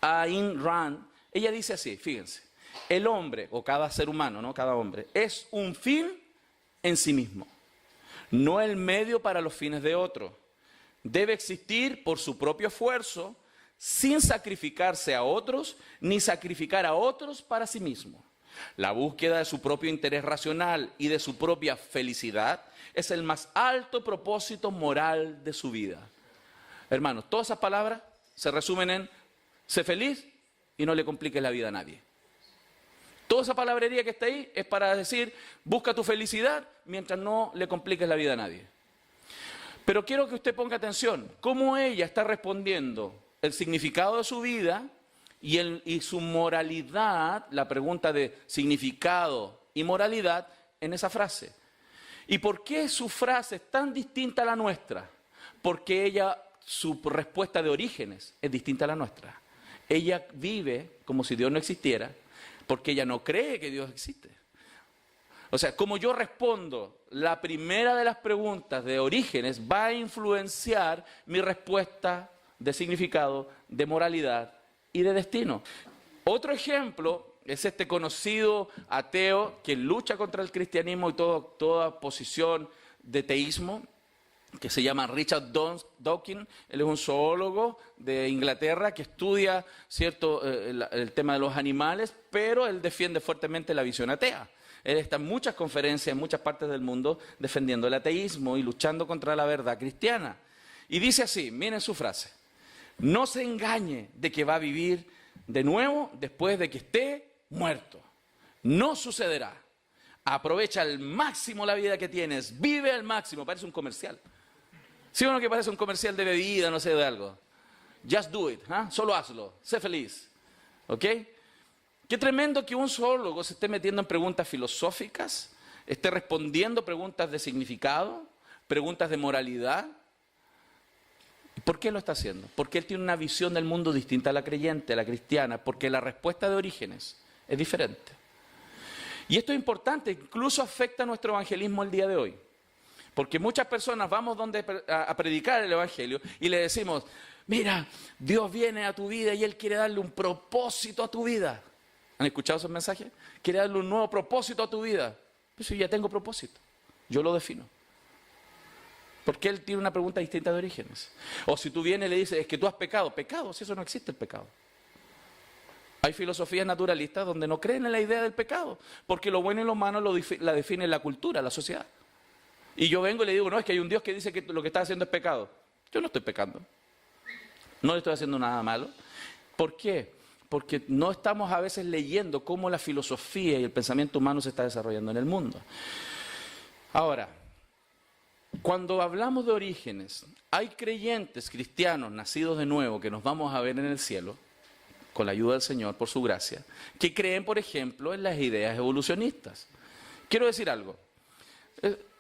Rand. Ella dice así, fíjense, el hombre, o cada ser humano, ¿no? Cada hombre, es un fin en sí mismo, no el medio para los fines de otro. Debe existir por su propio esfuerzo, sin sacrificarse a otros, ni sacrificar a otros para sí mismo. La búsqueda de su propio interés racional y de su propia felicidad es el más alto propósito moral de su vida. Hermanos, todas esas palabras se resumen en sé feliz y no le compliques la vida a nadie. Toda esa palabrería que está ahí es para decir busca tu felicidad mientras no le compliques la vida a nadie. Pero quiero que usted ponga atención, cómo ella está respondiendo el significado de su vida y su moralidad, la pregunta de significado y moralidad en esa frase. ¿Y por qué su frase es tan distinta a la nuestra? Porque su respuesta de orígenes es distinta a la nuestra. Ella vive como si Dios no existiera, porque ella no cree que Dios existe. O sea, como yo respondo la primera de las preguntas de orígenes va a influenciar mi respuesta de significado, de moralidad y de destino. Otro ejemplo es este conocido ateo que lucha contra el cristianismo y toda posición de teísmo, que se llama Richard Dawkins. Él es un zoólogo de Inglaterra que estudia, ¿cierto?, el tema de los animales, pero él defiende fuertemente la visión atea. Él está en muchas conferencias en muchas partes del mundo defendiendo el ateísmo y luchando contra la verdad cristiana. Y dice así, miren su frase: no se engañe de que va a vivir de nuevo después de que esté muerto. No sucederá. Aprovecha al máximo la vida que tienes, vive al máximo. Parece un comercial. ¿Sí o no que parece un comercial de bebida, no sé, de algo? Just do it, ¿eh? Solo hazlo, sé feliz. ¿Ok? Qué tremendo que un zoólogo se esté metiendo en preguntas filosóficas, esté respondiendo preguntas de significado, preguntas de moralidad. ¿Por qué lo está haciendo? Porque él tiene una visión del mundo distinta a la creyente, a la cristiana, porque la respuesta de orígenes es diferente. Y esto es importante, incluso afecta a nuestro evangelismo el día de hoy. Porque muchas personas vamos a predicar el evangelio y le decimos, mira, Dios viene a tu vida y Él quiere darle un propósito a tu vida. ¿Han escuchado esos mensajes? Quiere darle un nuevo propósito a tu vida. Pues yo ya tengo propósito, yo lo defino. Porque Él tiene una pregunta distinta de orígenes. O si tú vienes y le dices, es que tú has pecado. Pecado, si eso no existe el pecado. Hay filosofías naturalistas donde no creen en la idea del pecado, porque lo bueno y lo malo la define la cultura, la sociedad. Y yo vengo y le digo, no, es que hay un Dios que dice que lo que estás haciendo es pecado. Yo no estoy pecando. No le estoy haciendo nada malo. ¿Por qué? Porque no estamos a veces leyendo cómo la filosofía y el pensamiento humano se está desarrollando en el mundo. Ahora, cuando hablamos de orígenes, hay creyentes cristianos nacidos de nuevo que nos vamos a ver en el cielo, con la ayuda del Señor, por su gracia, que creen, por ejemplo, en las ideas evolucionistas. Quiero decir algo.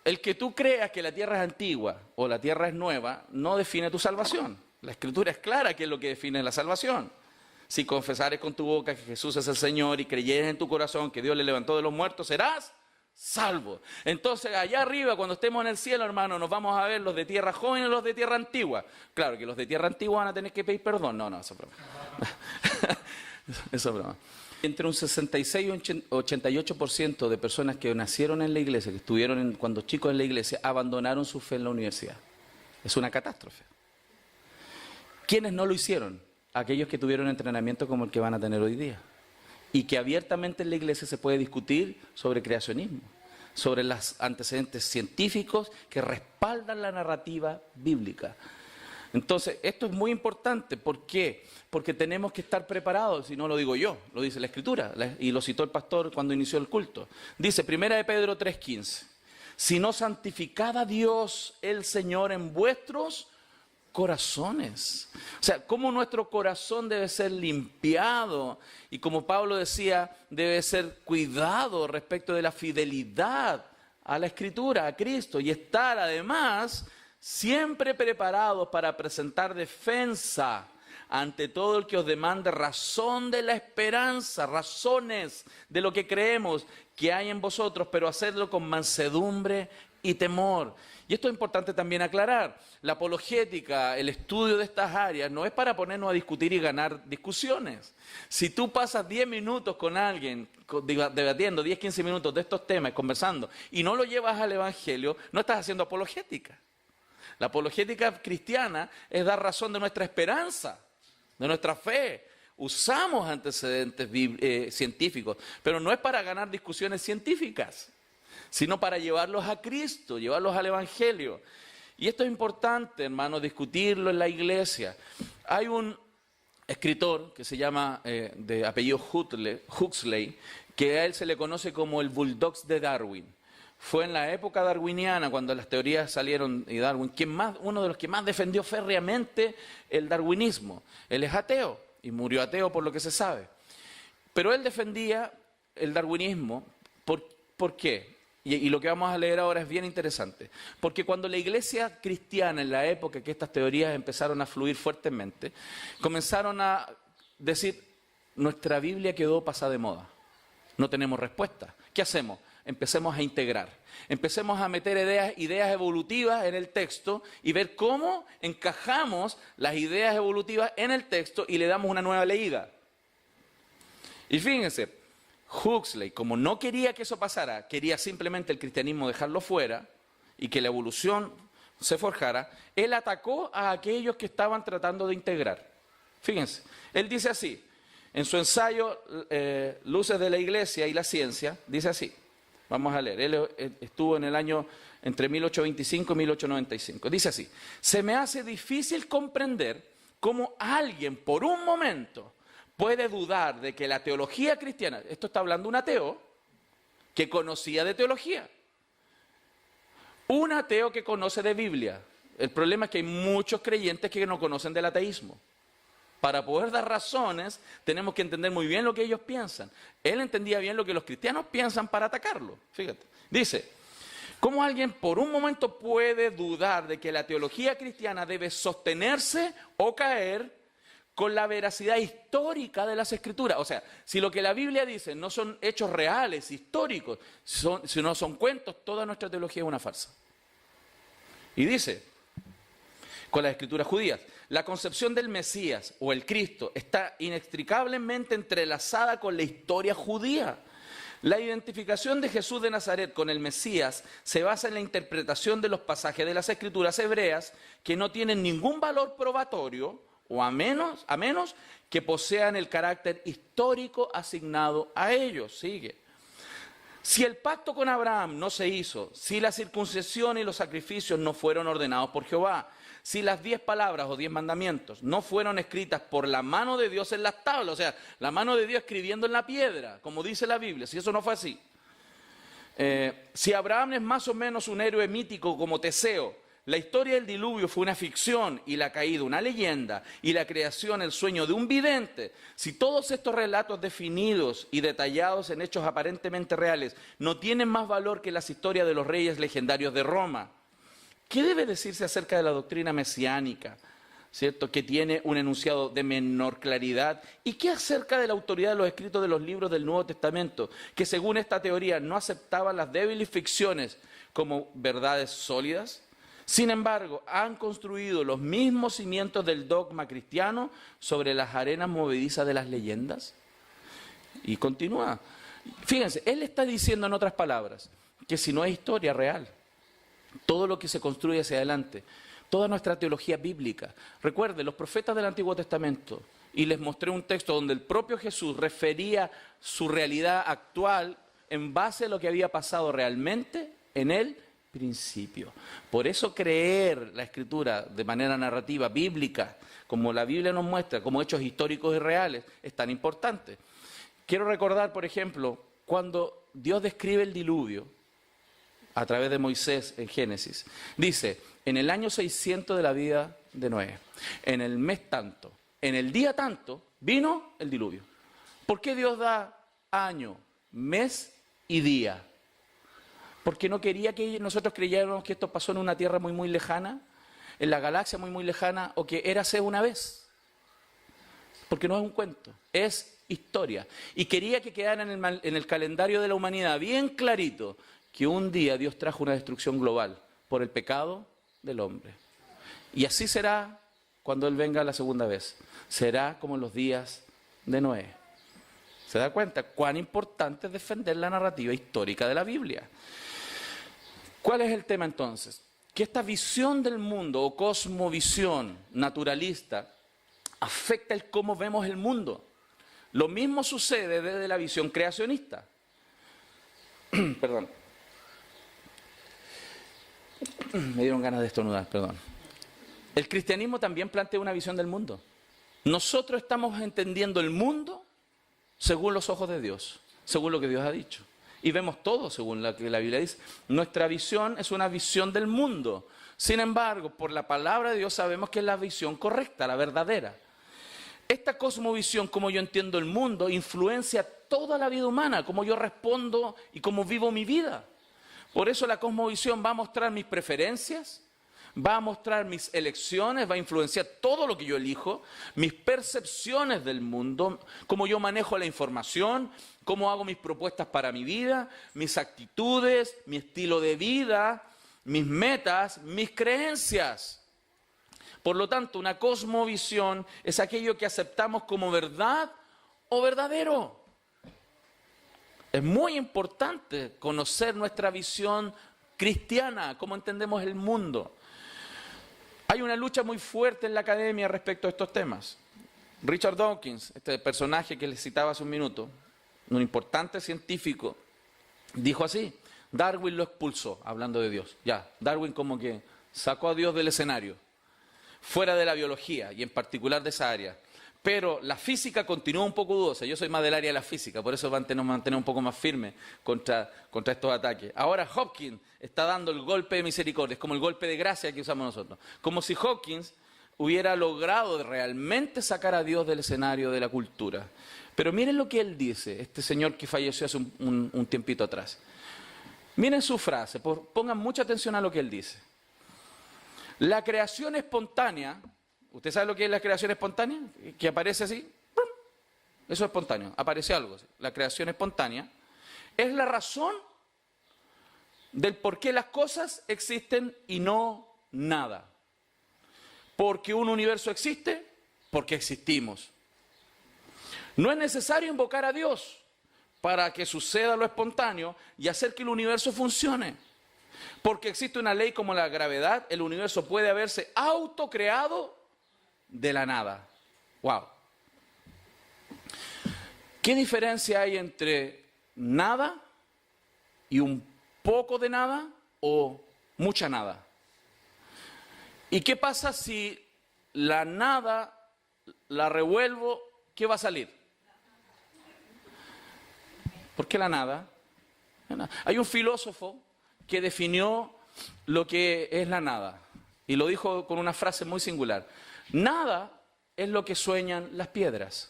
El que tú creas que la tierra es antigua o la tierra es nueva no define tu salvación. La Escritura es clara que es lo que define la salvación. Si confesares con tu boca que Jesús es el Señor y creyeres en tu corazón que Dios le levantó de los muertos, serás salvo. Entonces, allá arriba, cuando estemos en el cielo, hermano, nos vamos a ver los de tierra joven y los de tierra antigua. Claro que los de tierra antigua van a tener que pedir perdón. No, eso es broma. Eso es broma. Entre un 66 y un 88% de personas que nacieron en la iglesia, que estuvieron cuando chicos en la iglesia, abandonaron su fe en la universidad. Es una catástrofe. ¿Quiénes no lo hicieron? Aquellos que tuvieron entrenamiento como el que van a tener hoy día. Y que abiertamente en la iglesia se puede discutir sobre creacionismo, sobre los antecedentes científicos que respaldan la narrativa bíblica. Entonces, esto es muy importante. ¿Por qué? Porque tenemos que estar preparados, y no lo digo yo, lo dice la Escritura, y lo citó el pastor cuando inició el culto. Dice, 1 Pedro 3:15, si no santificad a Dios el Señor en vuestros corazones. O sea, cómo nuestro corazón debe ser limpiado, y como Pablo decía, debe ser cuidado respecto de la fidelidad a la Escritura, a Cristo, y estar además siempre preparados para presentar defensa ante todo el que os demande razón de la esperanza, razones de lo que creemos que hay en vosotros, pero hacerlo con mansedumbre y temor. Y esto es importante también aclarar. La apologética, el estudio de estas áreas, no es para ponernos a discutir y ganar discusiones. Si tú pasas 10 minutos con alguien, debatiendo 10, 15 minutos de estos temas, conversando, y no lo llevas al Evangelio, no estás haciendo apologética. La apologética cristiana es dar razón de nuestra esperanza, de nuestra fe. Usamos antecedentes científicos, pero no es para ganar discusiones científicas, sino para llevarlos a Cristo, llevarlos al Evangelio. Y esto es importante, hermanos, discutirlo en la iglesia. Hay un escritor que se llama, de apellido Huxley, que a él se le conoce como el Bulldog de Darwin. Fue en la época darwiniana, cuando las teorías salieron, y Darwin, uno de los que más defendió férreamente el darwinismo. Él es ateo, y murió ateo por lo que se sabe. Pero él defendía el darwinismo. ¿Por qué? Y lo que vamos a leer ahora es bien interesante. Porque cuando la iglesia cristiana, en la época que estas teorías empezaron a fluir fuertemente, comenzaron a decir, nuestra Biblia quedó pasada de moda. No tenemos respuesta. ¿Qué hacemos? Empecemos a integrar. Empecemos a meter ideas evolutivas en el texto y ver cómo encajamos las ideas evolutivas en el texto y le damos una nueva leída. Y fíjense, Huxley, como no quería que eso pasara, quería simplemente el cristianismo dejarlo fuera y que la evolución se forjara, él atacó a aquellos que estaban tratando de integrar. Fíjense, él dice así, en su ensayo Luces de la Iglesia y la Ciencia, dice así, vamos a leer, él estuvo en el año entre 1825 y 1895, dice así, se me hace difícil comprender cómo alguien por un momento puede dudar de que la teología cristiana, esto está hablando un ateo que conocía de teología, un ateo que conoce de Biblia. El problema es que hay muchos creyentes que no conocen del ateísmo. Para poder dar razones, tenemos que entender muy bien lo que ellos piensan. Él entendía bien lo que los cristianos piensan para atacarlo. Fíjate, dice, ¿cómo alguien por un momento puede dudar de que la teología cristiana debe sostenerse o caer con la veracidad histórica de las Escrituras. O sea, si lo que la Biblia dice no son hechos reales, históricos, si no son cuentos, toda nuestra teología es una farsa. Y dice, con las Escrituras judías, la concepción del Mesías o el Cristo está inextricablemente entrelazada con la historia judía. La identificación de Jesús de Nazaret con el Mesías se basa en la interpretación de los pasajes de las Escrituras hebreas que no tienen ningún valor probatorio, o a menos que posean el carácter histórico asignado a ellos. Sigue. Si el pacto con Abraham no se hizo, si la circuncisión y los sacrificios no fueron ordenados por Jehová, si las 10 palabras o 10 mandamientos no fueron escritas por la mano de Dios en las tablas, o sea, la mano de Dios escribiendo en la piedra, como dice la Biblia, si eso no fue así. Si Abraham es más o menos un héroe mítico como Teseo, la historia del diluvio fue una ficción y la caída una leyenda y la creación el sueño de un vidente, si todos estos relatos definidos y detallados en hechos aparentemente reales no tienen más valor que las historias de los reyes legendarios de Roma, ¿qué debe decirse acerca de la doctrina mesiánica, ¿cierto?, que tiene un enunciado de menor claridad? ¿Y qué acerca de la autoridad de los escritos de los libros del Nuevo Testamento, que según esta teoría no aceptaban las débiles ficciones como verdades sólidas? Sin embargo, han construido los mismos cimientos del dogma cristiano sobre las arenas movedizas de las leyendas. Y continúa. Fíjense, él está diciendo en otras palabras que si no hay historia real, todo lo que se construye hacia adelante, toda nuestra teología bíblica. Recuerden, los profetas del Antiguo Testamento, y les mostré un texto donde el propio Jesús refería su realidad actual en base a lo que había pasado realmente en el principio. Por eso creer la Escritura de manera narrativa, bíblica, como la Biblia nos muestra, como hechos históricos y reales, es tan importante. Quiero recordar, por ejemplo, cuando Dios describe el diluvio, a través de Moisés en Génesis, dice, en el año 600 de la vida de Noé, en el mes tanto, en el día tanto, vino el diluvio. ¿Por qué Dios da año, mes y día? Porque no quería que nosotros creyéramos que esto pasó en una tierra muy, muy lejana, en la galaxia muy, muy lejana, o que érase una vez. Porque no es un cuento, es historia. Y quería que quedara en el calendario de la humanidad bien clarito que un día Dios trajo una destrucción global por el pecado del hombre. Y así será cuando Él venga la segunda vez. Será como en los días de Noé. ¿Se da cuenta cuán importante es defender la narrativa histórica de la Biblia? ¿Cuál es el tema entonces? Que esta visión del mundo o cosmovisión naturalista afecta el cómo vemos el mundo. Lo mismo sucede desde la visión creacionista. Perdón. Me dieron ganas de estornudar, perdón. El cristianismo también plantea una visión del mundo. Nosotros estamos entendiendo el mundo según los ojos de Dios, según lo que Dios ha dicho. Y vemos todo según lo que la Biblia dice. Nuestra visión es una visión del mundo. Sin embargo, por la palabra de Dios sabemos que es la visión correcta, la verdadera. Esta cosmovisión, como yo entiendo el mundo, influencia toda la vida humana, cómo yo respondo y cómo vivo mi vida. Por eso la cosmovisión va a mostrar mis preferencias, va a mostrar mis elecciones, va a influenciar todo lo que yo elijo, mis percepciones del mundo, cómo yo manejo la información, cómo hago mis propuestas para mi vida, mis actitudes, mi estilo de vida, mis metas, mis creencias. Por lo tanto, una cosmovisión es aquello que aceptamos como verdad o verdadero. Es muy importante conocer nuestra visión cristiana, cómo entendemos el mundo. Hay una lucha muy fuerte en la academia respecto a estos temas. Richard Dawkins, este personaje que les citaba hace un minuto, un importante científico, dijo así: Darwin lo expulsó, hablando de Dios. Ya, Darwin como que sacó a Dios del escenario, fuera de la biología y en particular de esa área. Pero la física continúa un poco dudosa. Yo soy más del área de la física, por eso nos mantenemos un poco más firmes contra estos ataques. Ahora Hopkins está dando el golpe de misericordia, es como el golpe de gracia que usamos nosotros. Como si Hopkins hubiera logrado realmente sacar a Dios del escenario de la cultura. Pero miren lo que él dice, este señor que falleció hace un tiempito atrás. Miren su frase, pongan mucha atención a lo que él dice. La creación espontánea, ¿Usted sabe lo que es la creación espontánea? Que aparece así. ¡Pum! Eso es espontáneo. Aparece algo. La creación espontánea es la razón del por qué las cosas existen y no nada. Porque un universo existe, porque existimos. No es necesario invocar a Dios para que suceda lo espontáneo y hacer que el universo funcione. Porque existe una ley como la gravedad, el universo puede haberse autocreado de la nada. ¡Wow! ¿Qué diferencia hay entre nada y un poco de nada o mucha nada? ¿Y qué pasa si la nada la revuelvo? ¿Qué va a salir? ¿Por qué la nada? Hay un filósofo que definió lo que es la nada y lo dijo con una frase muy singular. Nada es lo que sueñan las piedras.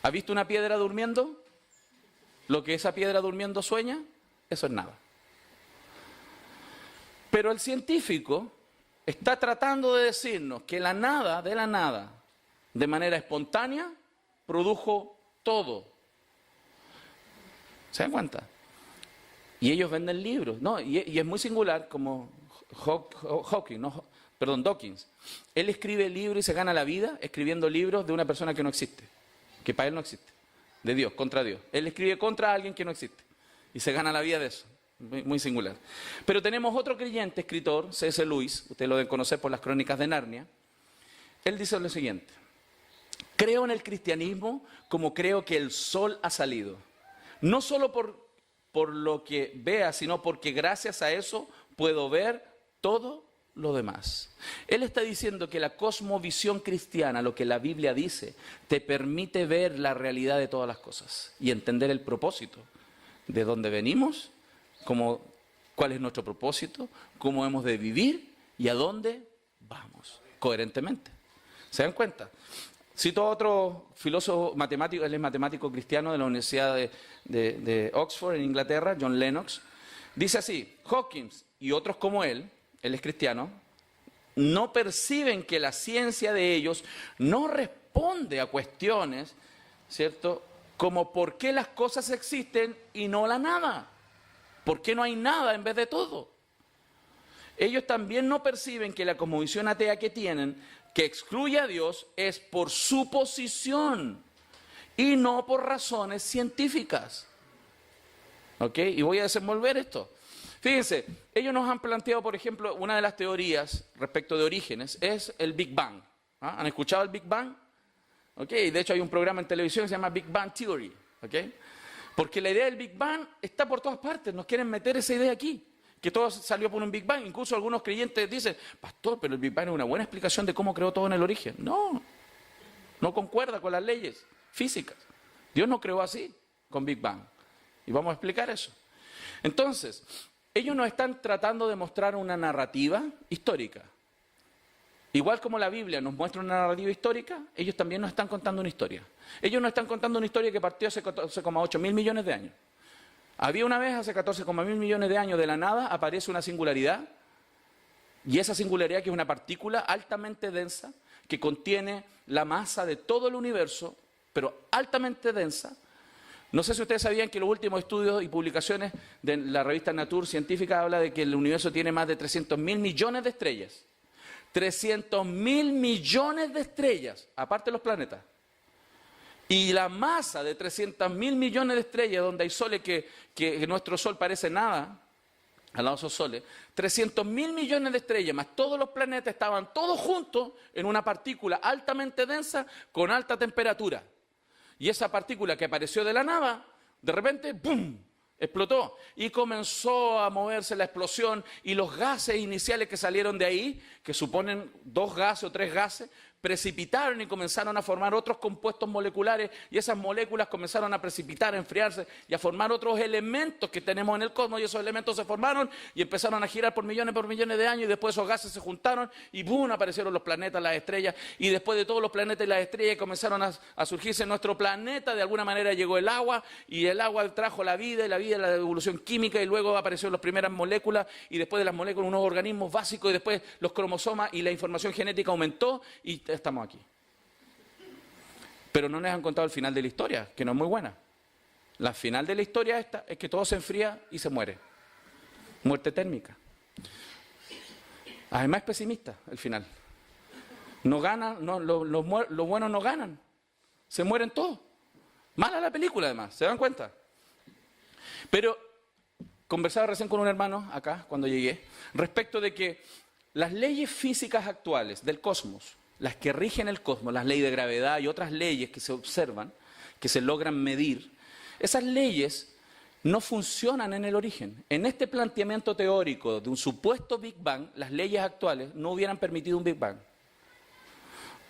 ¿Ha visto una piedra durmiendo? Lo que esa piedra durmiendo sueña, eso es nada. Pero el científico está tratando de decirnos que la nada, de manera espontánea, produjo todo. ¿Se dan cuenta? Y ellos venden libros, ¿no? Y es muy singular como Dawkins. Él escribe libros y se gana la vida escribiendo libros de una persona que no existe, que para él no existe, de Dios, contra Dios. Él escribe contra alguien que no existe y se gana la vida de eso. Muy singular. Pero tenemos otro creyente, escritor, C.S. Lewis, ustedes lo deben conocer por las Crónicas de Narnia. Él dice lo siguiente: creo en el cristianismo como creo que el sol ha salido. No solo por lo que vea, sino porque gracias a eso puedo ver todo lo demás. Él está diciendo que la cosmovisión cristiana, lo que la Biblia dice, te permite ver la realidad de todas las cosas y entender el propósito de dónde venimos, cuál es nuestro propósito, cómo hemos de vivir y a dónde vamos, coherentemente. ¿Se dan cuenta? Cito a otro filósofo matemático, él es matemático cristiano de la Universidad de Oxford en Inglaterra, John Lennox. Dice así: Hawkins y otros como él es cristiano, no perciben que la ciencia de ellos no responde a cuestiones, ¿cierto?, como por qué las cosas existen y no la nada. ¿Por qué no hay nada en vez de todo? Ellos también no perciben que la cosmovisión atea que tienen, que excluye a Dios, es por suposición y no por razones científicas. ¿Ok? Y voy a desenvolver esto. Fíjense, ellos nos han planteado, por ejemplo, una de las teorías respecto de orígenes es el Big Bang. ¿Ah? ¿Han escuchado el Big Bang? ¿Ok? De hecho hay un programa en televisión que se llama Big Bang Theory. ¿Ok? Porque la idea del Big Bang está por todas partes, nos quieren meter esa idea aquí, que todo salió por un Big Bang. Incluso algunos creyentes dicen: pastor, pero el Big Bang es una buena explicación de cómo creó todo en el origen. No concuerda con las leyes físicas. Dios no creó así, con Big Bang. Y vamos a explicar eso. Entonces, ellos nos están tratando de mostrar una narrativa histórica. Igual como la Biblia nos muestra una narrativa histórica, ellos también nos están contando una historia. Ellos nos están contando una historia que partió hace 14,8 mil millones de años. Había una vez, hace 14,1 mil millones de años, de la nada aparece una singularidad, y esa singularidad, que es una partícula altamente densa, que contiene la masa de todo el universo, pero altamente densa. No sé si ustedes sabían que los últimos estudios y publicaciones de la revista Nature científica habla de que el universo tiene más de 300 mil millones de estrellas. 300 mil millones de estrellas, aparte de los planetas. Y la masa de 300 mil millones de estrellas, donde hay soles que nuestro Sol parece nada, al lado de esos soles, 300 mil millones de estrellas, más todos los planetas estaban todos juntos en una partícula altamente densa con alta temperatura. Y esa partícula que apareció de la nada, de repente, ¡pum!, explotó y comenzó a moverse la explosión, y los gases iniciales que salieron de ahí, que suponen 2 gases o 3 gases, precipitaron y comenzaron a formar otros compuestos moleculares y esas moléculas comenzaron a precipitar, a enfriarse y a formar otros elementos que tenemos en el cosmos y esos elementos se formaron y empezaron a girar por millones de años y después esos gases se juntaron y ¡boom! Aparecieron los planetas, las estrellas y después de todos los planetas y las estrellas comenzaron a surgirse en nuestro planeta, de alguna manera llegó el agua y el agua trajo la vida y la evolución química y luego aparecieron las primeras moléculas y después de las moléculas unos organismos básicos y después los cromosomas y la información genética aumentó y estamos aquí. Pero no nos han contado el final de la historia, que no es muy buena. La final de la historia esta es que todo se enfría y se muere. Muerte térmica. Además es pesimista el final. No ganan, no, los buenos no ganan. Se mueren todos. Mala la película además, ¿se dan cuenta? Pero conversaba recién con un hermano acá, cuando llegué, respecto de que las leyes físicas actuales del cosmos, las que rigen el cosmos, las leyes de gravedad y otras leyes que se observan, que se logran medir, esas leyes no funcionan en el origen. En este planteamiento teórico de un supuesto Big Bang, las leyes actuales no hubieran permitido un Big Bang.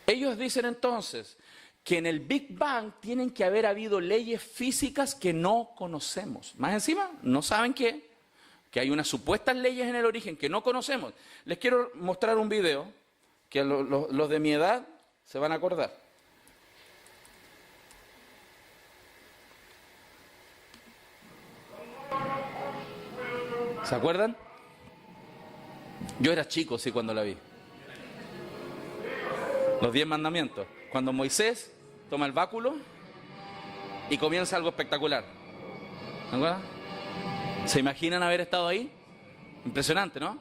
Ellos dicen entonces que en el Big Bang tienen que haber habido leyes físicas que no conocemos. Más encima, no saben qué, que hay unas supuestas leyes en el origen que no conocemos. Les quiero mostrar un video que los de mi edad se van a acordar. ¿Se acuerdan? Yo era chico, sí, cuando la vi. Los 10 mandamientos. Cuando Moisés toma el báculo y comienza algo espectacular. ¿Se acuerdan? ¿Se imaginan haber estado ahí? Impresionante, ¿no?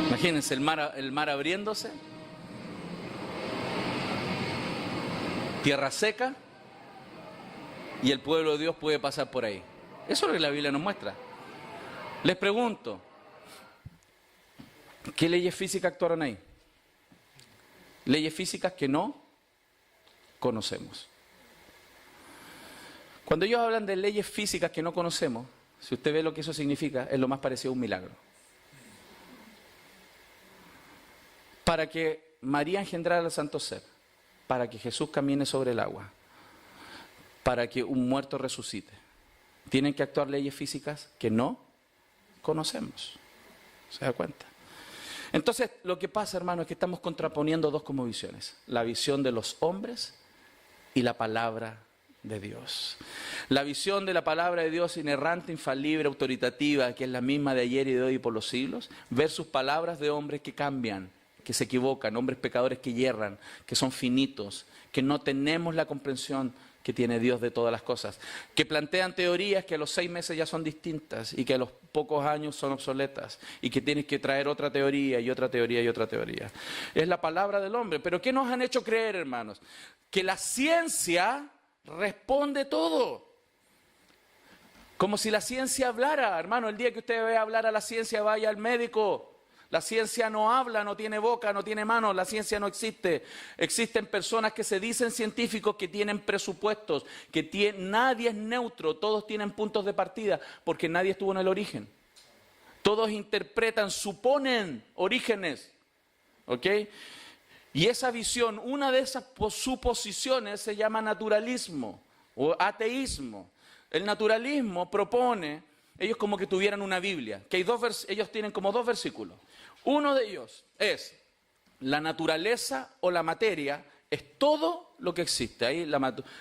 Imagínense el mar abriéndose, tierra seca, y el pueblo de Dios puede pasar por ahí. Eso es lo que la Biblia nos muestra. Les pregunto, ¿qué leyes físicas actuaron ahí? Leyes físicas que no conocemos. Cuando ellos hablan de leyes físicas que no conocemos, si usted ve lo que eso significa, es lo más parecido a un milagro. Para que María engendrara al santo ser, para que Jesús camine sobre el agua, para que un muerto resucite, tienen que actuar leyes físicas que no conocemos. ¿Se da cuenta? Entonces, lo que pasa, hermano, es que estamos contraponiendo dos cosmovisiones. La visión de los hombres y la palabra de Dios. La visión de la palabra de Dios inerrante, infalible, autoritativa, que es la misma de ayer y de hoy y por los siglos, versus palabras de hombres que cambian, que se equivocan, hombres pecadores que yerran, que son finitos, que no tenemos la comprensión que tiene Dios de todas las cosas, que plantean teorías que a los 6 meses ya son distintas y que a los pocos años son obsoletas y que tienes que traer otra teoría y otra teoría y otra teoría. Es la palabra del hombre. Pero ¿qué nos han hecho creer, hermanos? Que la ciencia responde todo. Como si la ciencia hablara. Hermano, el día que usted vea hablar a la ciencia, vaya al médico. La ciencia no habla, no tiene boca, no tiene manos, la ciencia no existe. Existen personas que se dicen científicos que tienen presupuestos, nadie es neutro, todos tienen puntos de partida, porque nadie estuvo en el origen. Todos interpretan, suponen orígenes, ¿ok? Y esa visión, una de esas suposiciones se llama naturalismo o ateísmo. El naturalismo propone, ellos como que tuvieran una Biblia, que hay ellos tienen como 2 versículos. Uno de ellos es, la naturaleza o la materia es todo lo que existe. Ahí la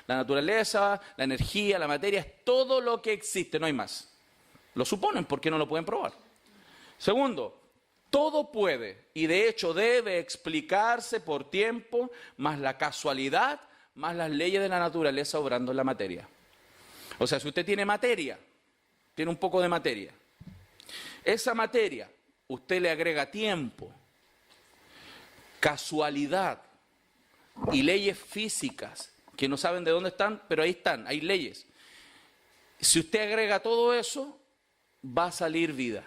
naturaleza, la energía, la materia es todo lo que existe, no hay más. Lo suponen porque no lo pueden probar. Segundo, todo puede y de hecho debe explicarse por tiempo, más la casualidad, más las leyes de la naturaleza obrando en la materia. O sea, si usted tiene materia, tiene un poco de materia, esa materia usted le agrega tiempo, casualidad y leyes físicas que no saben de dónde están, pero ahí están, hay leyes. Si usted agrega todo eso, va a salir vida.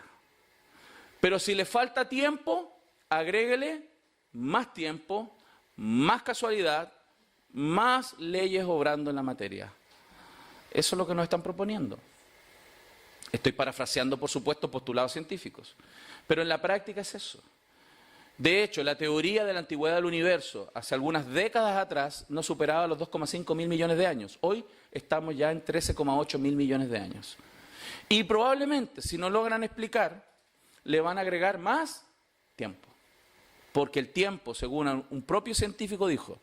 Pero si le falta tiempo, agréguele más tiempo, más casualidad, más leyes obrando en la materia. Eso es lo que nos están proponiendo. Estoy parafraseando, por supuesto, postulados científicos. Pero en la práctica es eso. De hecho, la teoría de la antigüedad del universo, hace algunas décadas atrás, no superaba los 2,5 mil millones de años. Hoy estamos ya en 13,8 mil millones de años. Y probablemente, si no logran explicar, le van a agregar más tiempo. Porque el tiempo, según un propio científico dijo,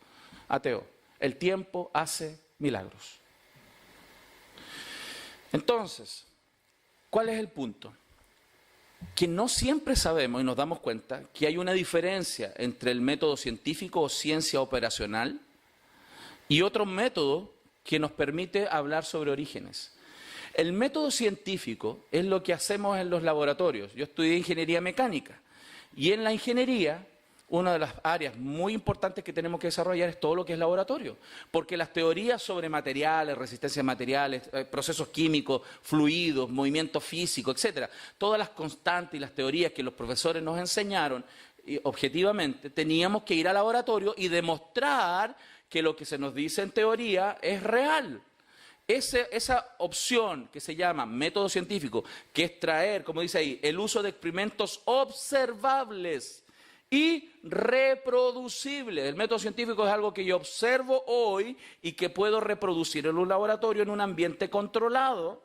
ateo, el tiempo hace milagros. Entonces, ¿cuál es el punto? Que no siempre sabemos y nos damos cuenta que hay una diferencia entre el método científico o ciencia operacional y otro método que nos permite hablar sobre orígenes. El método científico es lo que hacemos en los laboratorios. Yo estudié ingeniería mecánica y en la ingeniería una de las áreas muy importantes que tenemos que desarrollar es todo lo que es laboratorio, porque las teorías sobre materiales, resistencia a materiales, procesos químicos, fluidos, movimiento físico, etcétera, todas las constantes y las teorías que los profesores nos enseñaron, y objetivamente teníamos que ir al laboratorio y demostrar que lo que se nos dice en teoría es real. Esa opción que se llama método científico, que es traer, como dice ahí, el uso de experimentos observables y reproducible. El método científico es algo que yo observo hoy y que puedo reproducir en un laboratorio, en un ambiente controlado,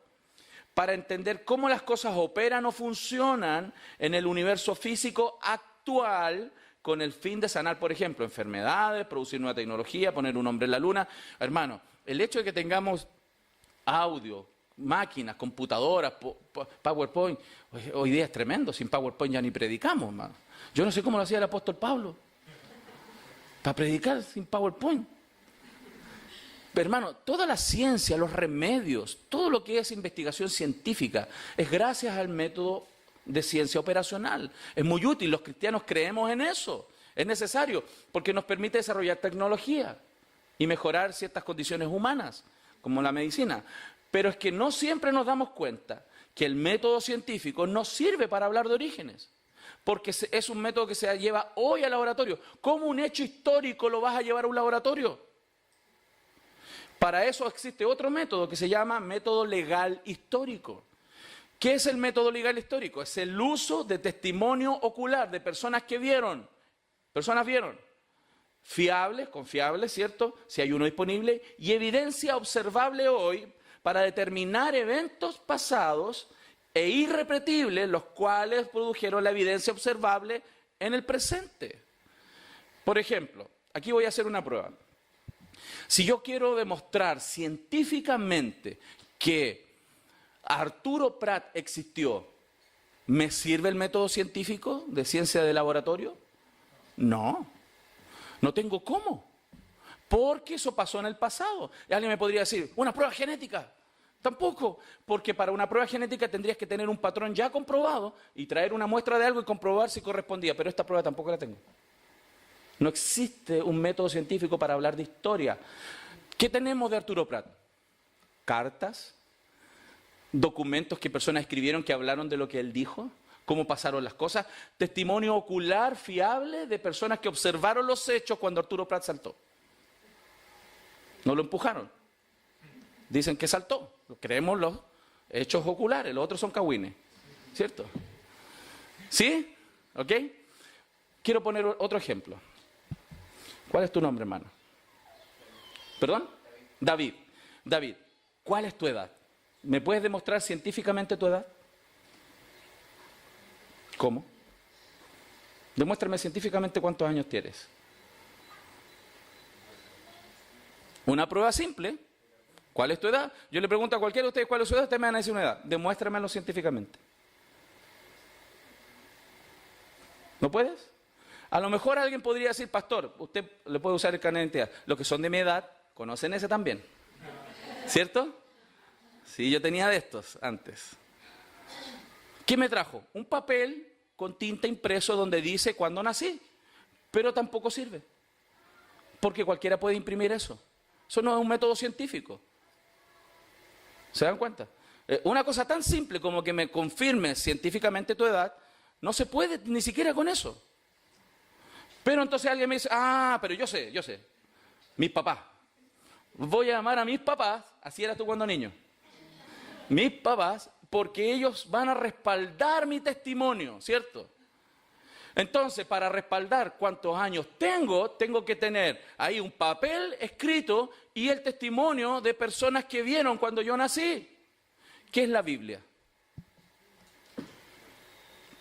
para entender cómo las cosas operan o funcionan en el universo físico actual, con el fin de sanar, por ejemplo, enfermedades, producir nueva tecnología, poner un hombre en la luna. Hermano, el hecho de que tengamos audio, máquinas, computadoras, PowerPoint, hoy día es tremendo. Sin PowerPoint ya ni predicamos, hermano. Yo no sé cómo lo hacía el apóstol Pablo, para predicar sin PowerPoint. Pero, hermano, toda la ciencia, los remedios, todo lo que es investigación científica, es gracias al método de ciencia operacional. Es muy útil, los cristianos creemos en eso. Es necesario, porque nos permite desarrollar tecnología y mejorar ciertas condiciones humanas, como la medicina. Pero es que no siempre nos damos cuenta que el método científico nos sirve para hablar de orígenes. Porque es un método que se lleva hoy al laboratorio. ¿Cómo un hecho histórico lo vas a llevar a un laboratorio? Para eso existe otro método que se llama método legal histórico. ¿Qué es el método legal histórico? Es el uso de testimonio ocular de personas que vieron. Personas vieron. Fiables, confiables, ¿cierto? Si hay uno disponible. Y evidencia observable hoy para determinar eventos pasados e irrepetibles, los cuales produjeron la evidencia observable en el presente. Por ejemplo, aquí voy a hacer una prueba. Si yo quiero demostrar científicamente que Arturo Prat existió, ¿me sirve el método científico de ciencia de laboratorio? No, no tengo cómo, porque eso pasó en el pasado. Y alguien me podría decir, ¿una prueba genética? Tampoco, porque para una prueba genética tendrías que tener un patrón ya comprobado y traer una muestra de algo y comprobar si correspondía, pero esta prueba tampoco la tengo. No existe un método científico para hablar de historia. ¿Qué tenemos de Arturo Prat? Cartas, documentos que personas escribieron que hablaron de lo que él dijo, cómo pasaron las cosas, testimonio ocular fiable de personas que observaron los hechos cuando Arturo Prat saltó. No lo empujaron. Dicen que saltó. Creemos los hechos oculares, los otros son cagüines, ¿cierto? ¿Sí? ¿Ok? Quiero poner otro ejemplo. ¿Cuál es tu nombre, hermano? ¿Perdón? David. David, ¿cuál es tu edad? ¿Me puedes demostrar científicamente tu edad? ¿Cómo? Demuéstrame científicamente cuántos años tienes. Una prueba simple. ¿Cuál es tu edad? Yo le pregunto a cualquiera de ustedes cuál es su edad, ustedes me van a decir una edad. Demuéstramelo científicamente. ¿No puedes? A lo mejor alguien podría decir, pastor, usted le puede usar el carnet de identidad. Los que son de mi edad, conocen ese también. ¿Cierto? Sí, yo tenía de estos antes. ¿Qué me trajo? Un papel con tinta impreso donde dice cuándo nací. Pero tampoco sirve. Porque cualquiera puede imprimir eso. Eso no es un método científico. ¿Se dan cuenta? Una cosa tan simple como que me confirme científicamente tu edad, no se puede ni siquiera con eso. Pero entonces alguien me dice, pero yo sé. Mis papás. Voy a llamar a mis papás, así eras tú cuando niño. Mis papás, porque ellos van a respaldar mi testimonio, ¿cierto? Entonces, para respaldar cuántos años tengo que tener ahí un papel escrito y el testimonio de personas que vieron cuando yo nací. ¿Qué es la Biblia?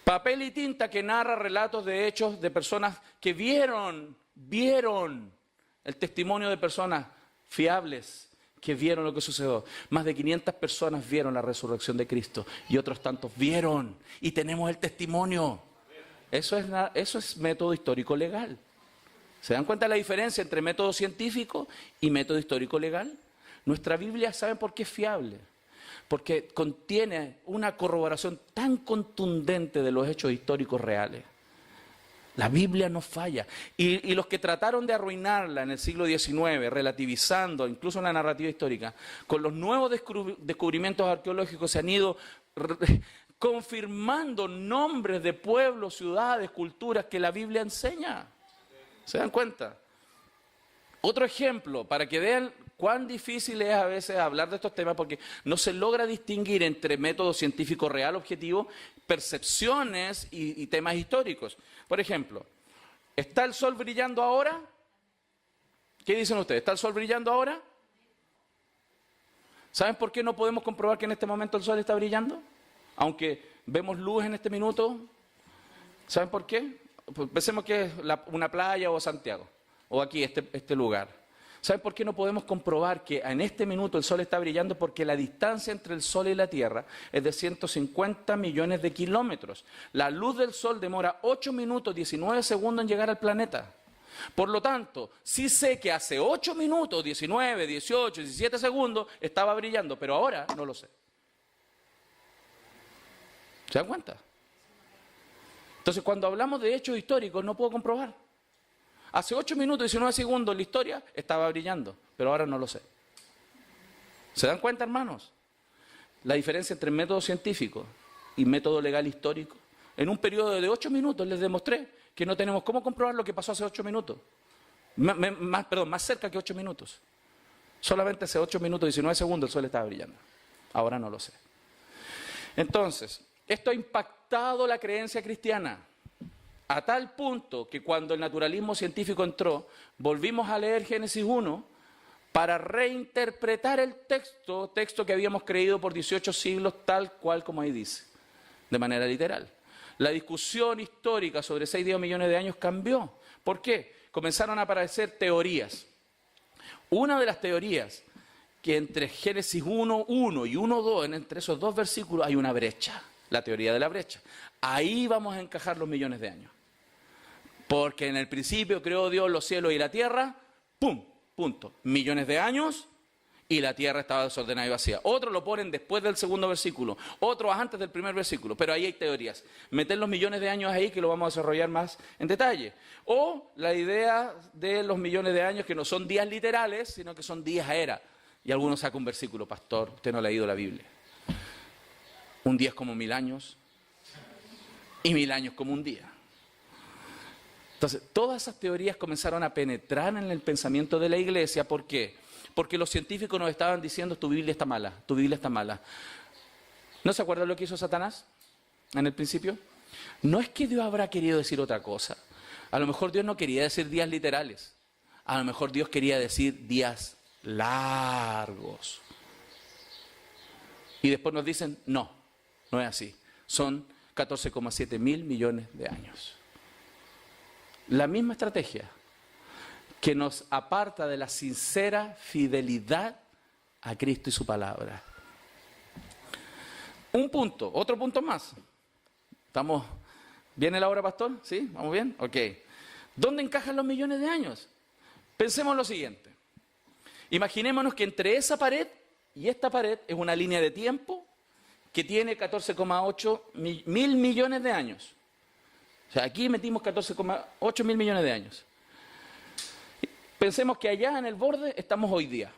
Papel y tinta que narra relatos de hechos de personas que vieron el testimonio de personas fiables que vieron lo que sucedió. Más de 500 personas vieron la resurrección de Cristo y otros tantos vieron y tenemos el testimonio. Eso es método histórico legal. ¿Se dan cuenta de la diferencia entre método científico y método histórico legal? Nuestra Biblia, ¿saben por qué es fiable? Porque contiene una corroboración tan contundente de los hechos históricos reales. La Biblia no falla. Y los que trataron de arruinarla en el siglo XIX, relativizando incluso la narrativa histórica, con los nuevos descubrimientos arqueológicos se han ido confirmando nombres de pueblos, ciudades, culturas que la Biblia enseña. ¿Se dan cuenta? Otro ejemplo, para que vean cuán difícil es a veces hablar de estos temas, porque no se logra distinguir entre método científico real, objetivo, percepciones y temas históricos. Por ejemplo, ¿está el sol brillando ahora? ¿Qué dicen ustedes? ¿Está el sol brillando ahora? ¿Saben por qué no podemos comprobar que en este momento el sol está brillando? Aunque vemos luz en este minuto. ¿Saben por qué? Pues pensemos que es una playa o Santiago, o aquí este lugar. ¿Saben por qué no podemos comprobar que en este minuto el sol está brillando? Porque la distancia entre el sol y la tierra es de 150 millones de kilómetros. La luz del sol demora 8 minutos 19 segundos en llegar al planeta. Por lo tanto, sí sé que hace 8 minutos, 19, 18, 17 segundos estaba brillando, pero ahora no lo sé. ¿Se dan cuenta? Entonces, cuando hablamos de hechos históricos, no puedo comprobar. Hace 8 minutos y 19 segundos la historia estaba brillando, pero ahora no lo sé. ¿Se dan cuenta, hermanos? La diferencia entre método científico y método legal histórico. En un periodo de 8 minutos les demostré que no tenemos cómo comprobar lo que pasó hace 8 minutos. Más cerca que 8 minutos. Solamente hace 8 minutos y 19 segundos el sol estaba brillando. Ahora no lo sé. Entonces, esto ha impactado la creencia cristiana a tal punto que cuando el naturalismo científico entró, volvimos a leer Génesis 1 para reinterpretar el texto que habíamos creído por 18 siglos tal cual como ahí dice, de manera literal. La discusión histórica sobre 6 millones de años cambió. ¿Por qué? Comenzaron a aparecer teorías. Una de las teorías que entre Génesis 1:1 y 1:2, entre esos dos versículos hay una brecha. La teoría de la brecha. Ahí vamos a encajar los millones de años. Porque en el principio creó Dios los cielos y la tierra, ¡pum! Punto. Millones de años y la tierra estaba desordenada y vacía. Otros lo ponen después del segundo versículo, otros antes del primer versículo, pero ahí hay teorías. Meter los millones de años ahí que lo vamos a desarrollar más en detalle. O la idea de los millones de años que no son días literales, sino que son días a era. Y algunos sacan un versículo, pastor, usted no ha leído la Biblia. Un día es como 1000 años y 1000 años como un día. Entonces, todas esas teorías comenzaron a penetrar en el pensamiento de la iglesia. ¿Por qué? Porque los científicos nos estaban diciendo, tu Biblia está mala, tu Biblia está mala. ¿No se acuerdan lo que hizo Satanás en el principio? No es que Dios habrá querido decir otra cosa. A lo mejor Dios no quería decir días literales. A lo mejor Dios quería decir días largos. Y después nos dicen, no es así. Son 14,7 mil millones de años. La misma estrategia que nos aparta de la sincera fidelidad a Cristo y su palabra. Un punto, otro punto más. ¿Estamos bien en la hora, pastor? ¿Sí? ¿Vamos bien? Ok. ¿Dónde encajan los millones de años? Pensemos lo siguiente. Imaginémonos que entre esa pared y esta pared es una línea de tiempo que tiene 14,8 mil millones de años. O sea, aquí metimos 14,8 mil millones de años. Pensemos que allá en el borde estamos hoy día.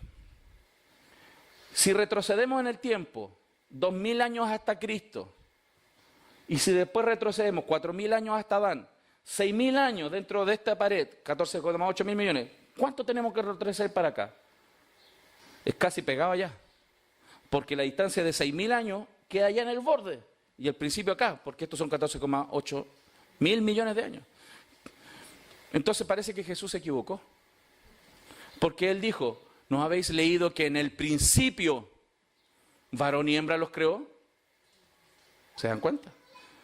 Si retrocedemos en el tiempo, 2000 años hasta Cristo, y si después retrocedemos 4000 años hasta Adán, 6000 años dentro de esta pared, 14,8 mil millones, ¿cuánto tenemos que retroceder para acá? Es casi pegado allá. Porque la distancia de 6000 años queda allá en el borde. Y el principio acá, porque estos son 14,8 mil millones de años. Entonces parece que Jesús se equivocó. Porque Él dijo, ¿no habéis leído que en el principio varón y hembra los creó? ¿Se dan cuenta?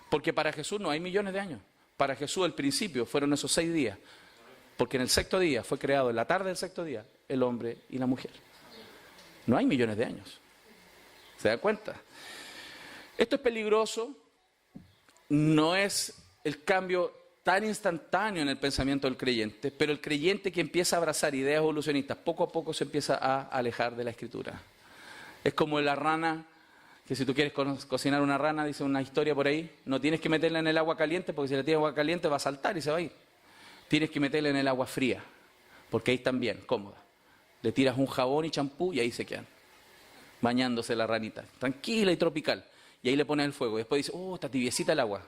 Porque para Jesús no hay millones de años. Para Jesús el principio fueron esos 6 días. Porque en el sexto día fue creado, en la tarde del sexto día, el hombre y la mujer. No hay millones de años. ¿Se dan cuenta? Esto es peligroso. No es el cambio tan instantáneo en el pensamiento del creyente, pero el creyente que empieza a abrazar ideas evolucionistas, poco a poco se empieza a alejar de la Escritura. Es como la rana, que si tú quieres cocinar una rana, dice una historia por ahí, no tienes que meterla en el agua caliente, porque si la tienes agua caliente va a saltar y se va a ir. Tienes que meterla en el agua fría, porque ahí están bien, cómoda. Le tiras un jabón y champú y ahí se quedan, bañándose la ranita, tranquila y tropical. Y ahí le pones el fuego y después dice, oh, está tibiecita el agua.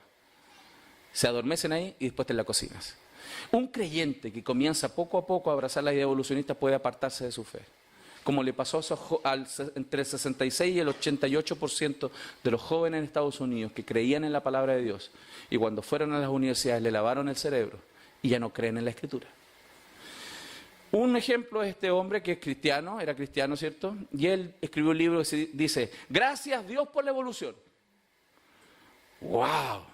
Se adormecen ahí y después te la cocinas. Un creyente que comienza poco a poco a abrazar la idea evolucionista puede apartarse de su fe. Como le pasó entre el 66 y el 88% de los jóvenes en Estados Unidos que creían en la palabra de Dios y cuando fueron a las universidades le lavaron el cerebro y ya no creen en la Escritura. Un ejemplo es este hombre que es cristiano, era cristiano, ¿cierto? Y él escribió un libro que dice, gracias Dios por la evolución. ¡Wow!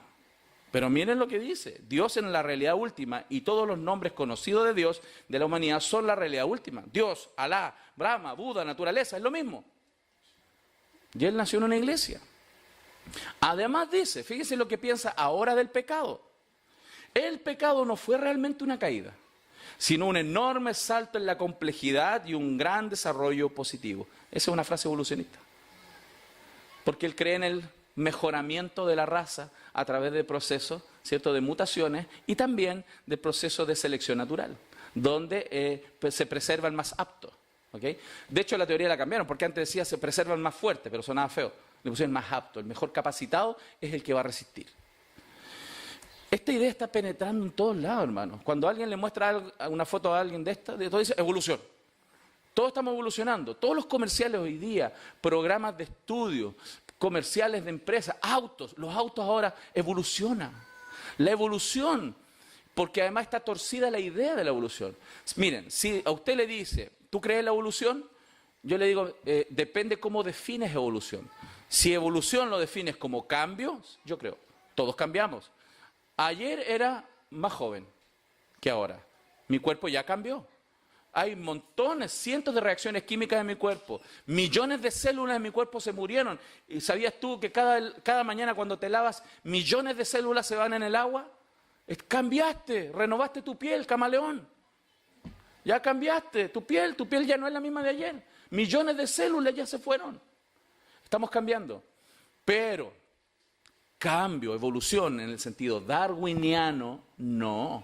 Pero miren lo que dice, Dios es la realidad última y todos los nombres conocidos de Dios, de la humanidad, son la realidad última. Dios, Alá, Brahma, Buda, naturaleza, es lo mismo. Y él nació en una iglesia. Además dice, fíjense lo que piensa ahora del pecado. El pecado no fue realmente una caída, sino un enorme salto en la complejidad y un gran desarrollo positivo. Esa es una frase evolucionista. Porque él cree en el mejoramiento de la raza a través de procesos, ¿cierto?, de mutaciones y también de procesos de selección natural, donde se preserva el más apto. ¿Okay? De hecho, la teoría la cambiaron, porque antes decía se preserva el más fuerte, pero sonaba feo. Le pusieron el más apto, el mejor capacitado es el que va a resistir. Esta idea está penetrando en todos lados, hermanos. Cuando alguien le muestra una foto a alguien de todo dice evolución. Todos estamos evolucionando. Todos los comerciales hoy día, programas de estudio, comerciales de empresas, autos, los autos ahora evolucionan. La evolución, porque además está torcida la idea de la evolución. Miren, si a usted le dice, ¿tú crees en la evolución? Yo le digo, depende cómo defines evolución. Si evolución lo defines como cambios, yo creo, todos cambiamos. Ayer era más joven que ahora. Mi cuerpo ya cambió. Hay montones, cientos de reacciones químicas en mi cuerpo. Millones de células en mi cuerpo se murieron. ¿Y sabías tú que cada mañana cuando te lavas, millones de células se van en el agua? Cambiaste, renovaste tu piel, camaleón. Ya cambiaste tu piel ya no es la misma de ayer. Millones de células ya se fueron. Estamos cambiando. Pero cambio, evolución en el sentido darwiniano, no.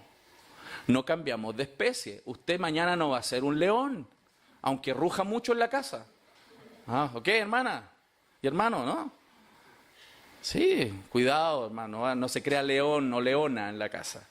No cambiamos de especie. Usted mañana no va a ser un león, aunque ruja mucho en la casa. Ah, ok, hermana y hermano, ¿no? Sí, cuidado, hermano, no se crea león o leona en la casa.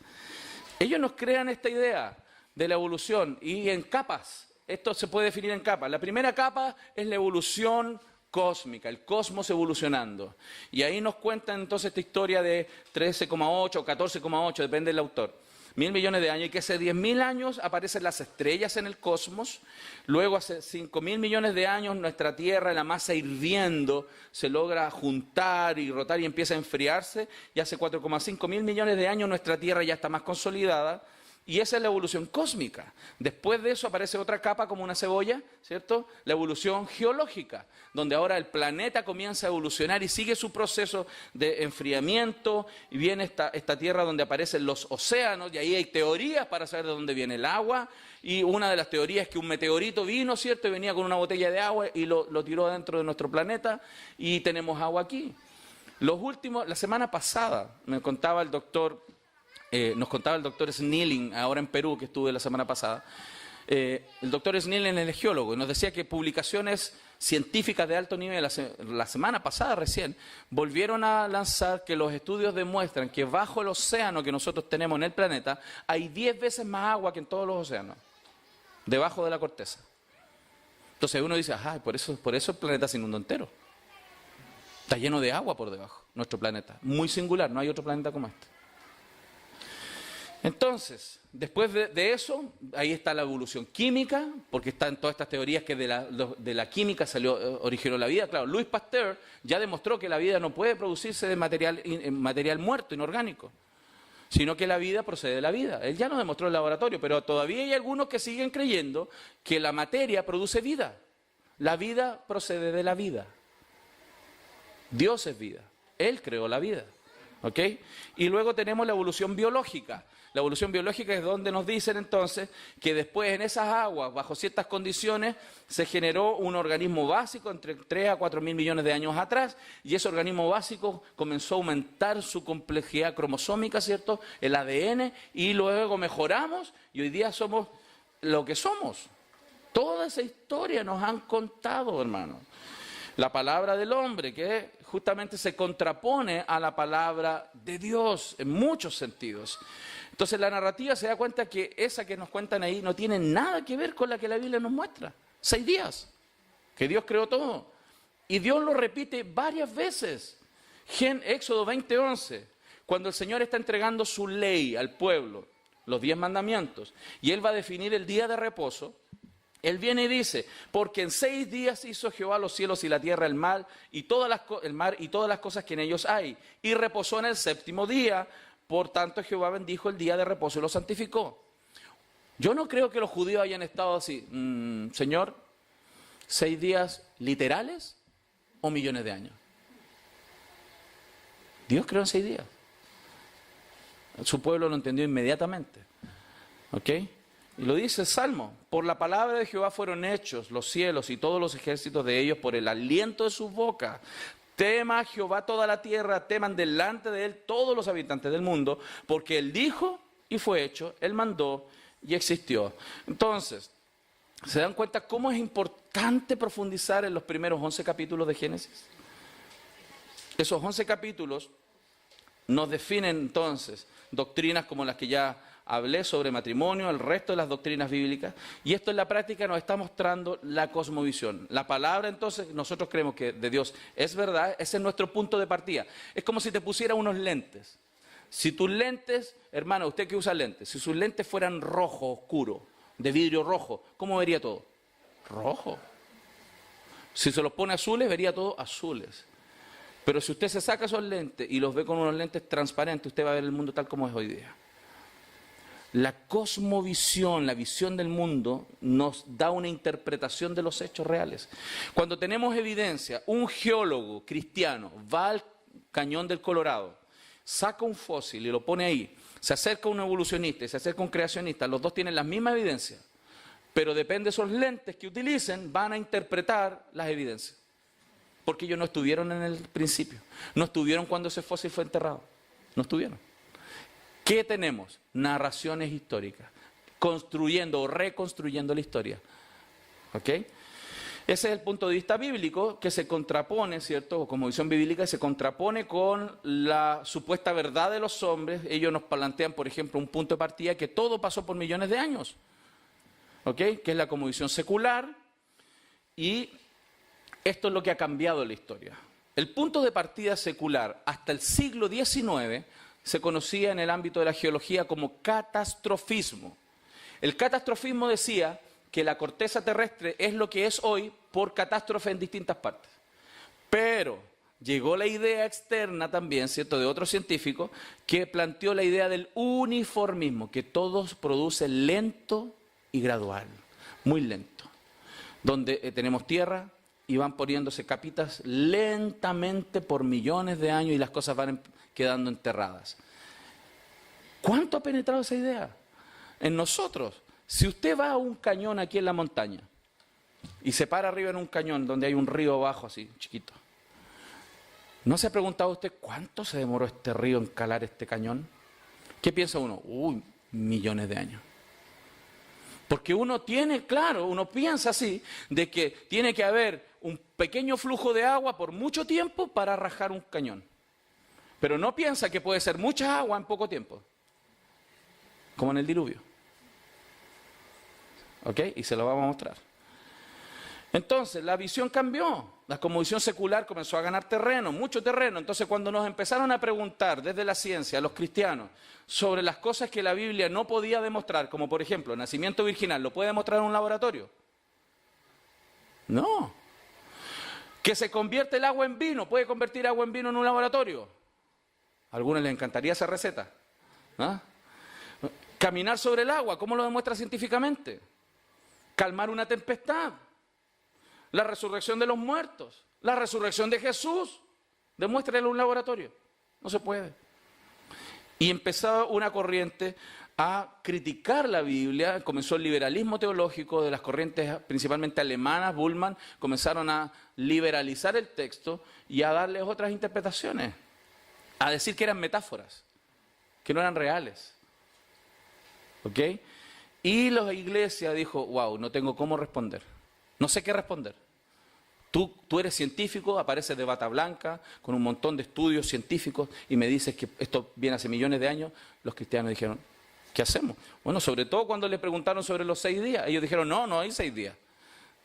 Ellos nos crean esta idea de la evolución y en capas. Esto se puede definir en capas. La primera capa es la evolución cósmica, el cosmos evolucionando. Y ahí nos cuentan entonces esta historia de 13,8 o 14,8, depende del autor. 1.000 millones de años, y que hace 10.000 años aparecen las estrellas en el cosmos, luego hace 5.000 millones de años nuestra Tierra, la masa hirviendo, se logra juntar y rotar y empieza a enfriarse, y hace 4,5 mil millones de años nuestra Tierra ya está más consolidada, y esa es la evolución cósmica. Después de eso aparece otra capa como una cebolla, ¿cierto? La evolución geológica, donde ahora el planeta comienza a evolucionar y sigue su proceso de enfriamiento, y viene esta Tierra donde aparecen los océanos, y ahí hay teorías para saber de dónde viene el agua, y una de las teorías es que un meteorito vino, ¿cierto? Y venía con una botella de agua y lo tiró dentro de nuestro planeta, y tenemos agua aquí. La semana pasada nos contaba el doctor Snelling, ahora en Perú, que estuve la semana pasada. El doctor Snelling es el geólogo y nos decía que publicaciones científicas de alto nivel, la semana pasada recién, volvieron a lanzar que los estudios demuestran que bajo el océano que nosotros tenemos en el planeta hay 10 veces más agua que en todos los océanos, debajo de la corteza. Entonces uno dice, por eso el planeta se inundó entero. Está lleno de agua por debajo, nuestro planeta. Muy singular, no hay otro planeta como este. Entonces, después de eso, ahí está la evolución química, porque están todas estas teorías que de la química originó la vida. Claro, Louis Pasteur ya demostró que la vida no puede producirse de material muerto, inorgánico, sino que la vida procede de la vida. Él ya lo demostró en el laboratorio, pero todavía hay algunos que siguen creyendo que la materia produce vida. La vida procede de la vida. Dios es vida. Él creó la vida. ¿Ok? Y luego tenemos la evolución biológica. La evolución biológica es donde nos dicen entonces que después en esas aguas, bajo ciertas condiciones, se generó un organismo básico entre 3 a 4 mil millones de años atrás, y ese organismo básico comenzó a aumentar su complejidad cromosómica, ¿cierto? El ADN, y luego mejoramos y hoy día somos lo que somos. Toda esa historia nos han contado, hermanos. La palabra del hombre, que justamente se contrapone a la palabra de Dios en muchos sentidos. Entonces la narrativa se da cuenta que esa que nos cuentan ahí no tiene nada que ver con la que la Biblia nos muestra. 6 días, que Dios creó todo. Y Dios lo repite varias veces. Éxodo 20:11, cuando el Señor está entregando su ley al pueblo, los 10 mandamientos, y Él va a definir el día de reposo. Él viene y dice, porque en 6 días hizo Jehová los cielos y la tierra, el mar y todas las cosas que en ellos hay, y reposó en el 7º día. Por tanto, Jehová bendijo el día de reposo y lo santificó. Yo no creo que los judíos hayan estado así, Señor, 6 días literales o millones de años. Dios creó en 6 días. Su pueblo lo entendió inmediatamente. ¿Ok? Y lo dice el Salmo, por la palabra de Jehová fueron hechos los cielos y todos los ejércitos de ellos por el aliento de sus bocas. Tema a Jehová toda la tierra, teman delante de él todos los habitantes del mundo, porque él dijo y fue hecho, él mandó y existió. Entonces, ¿se dan cuenta cómo es importante profundizar en los primeros 11 capítulos de Génesis? Esos 11 capítulos nos definen entonces doctrinas como las que ya hablé sobre matrimonio, el resto de las doctrinas bíblicas, y esto en la práctica nos está mostrando la cosmovisión. La palabra entonces, nosotros creemos que de Dios es verdad, ese es nuestro punto de partida. Es como si te pusiera unos lentes. Si tus lentes, hermano, usted que usa lentes, si sus lentes fueran rojo oscuro, de vidrio rojo, ¿cómo vería todo? Rojo. Si se los pone azules, vería todo azules. Pero si usted se saca esos lentes y los ve con unos lentes transparentes, usted va a ver el mundo tal como es hoy día. La cosmovisión, la visión del mundo, nos da una interpretación de los hechos reales. Cuando tenemos evidencia, un geólogo cristiano va al cañón del Colorado, saca un fósil y lo pone ahí, se acerca un evolucionista y se acerca un creacionista, los dos tienen la misma evidencia, pero depende de esos lentes que utilicen, van a interpretar las evidencias. Porque ellos no estuvieron en el principio, no estuvieron cuando ese fósil fue enterrado, no estuvieron. ¿Qué tenemos? Narraciones históricas, construyendo o reconstruyendo la historia. ¿Ok? Ese es el punto de vista bíblico que se contrapone, ¿cierto? O como visión bíblica, se contrapone con la supuesta verdad de los hombres. Ellos nos plantean, por ejemplo, un punto de partida que todo pasó por millones de años. ¿Ok? Que es la cosmovisión secular. Y esto es lo que ha cambiado la historia. El punto de partida secular hasta el siglo XIX se conocía en el ámbito de la geología como catastrofismo. El catastrofismo decía que la corteza terrestre es lo que es hoy por catástrofe en distintas partes. Pero llegó la idea externa también, ¿cierto?, de otro científico que planteó la idea del uniformismo, que todo produce lento y gradual, muy lento, donde tenemos tierra y van poniéndose capitas lentamente por millones de años y las cosas van quedando enterradas. ¿Cuánto ha penetrado esa idea en nosotros? Si usted va a un cañón aquí en la montaña y se para arriba en un cañón donde hay un río abajo así, chiquito, ¿no se ha preguntado usted cuánto se demoró este río en calar este cañón? ¿Qué piensa uno? Millones de años. Porque uno tiene, claro, uno piensa así, de que tiene que haber un pequeño flujo de agua por mucho tiempo para rajar un cañón. Pero no piensa que puede ser mucha agua en poco tiempo. Como en el diluvio. ¿Ok? Y se lo vamos a mostrar. Entonces, la visión cambió. La cosmovisión secular comenzó a ganar terreno, mucho terreno. Entonces, cuando nos empezaron a preguntar desde la ciencia a los cristianos sobre las cosas que la Biblia no podía demostrar, como por ejemplo, el nacimiento virginal, ¿lo puede demostrar en un laboratorio? No. ¿Que se convierte el agua en vino? ¿Puede convertir agua en vino en un laboratorio? A algunos les encantaría esa receta. ¿Ah? Caminar sobre el agua, ¿cómo lo demuestra científicamente? Calmar una tempestad. La resurrección de los muertos, la resurrección de Jesús. Demuéstralo en un laboratorio. No se puede. Y empezó una corriente a criticar la Biblia. Comenzó el liberalismo teológico de las corrientes principalmente alemanas, Bullmann. Comenzaron a liberalizar el texto y a darles otras interpretaciones. A decir que eran metáforas, que no eran reales. ¿Ok? Y la iglesia dijo, wow, no tengo cómo responder. No sé qué responder. Tú eres científico, apareces de bata blanca, con un montón de estudios científicos, y me dices que esto viene hace millones de años. Los cristianos dijeron, ¿qué hacemos? Bueno, sobre todo cuando le preguntaron sobre los 6 días. Ellos dijeron, no hay 6 días.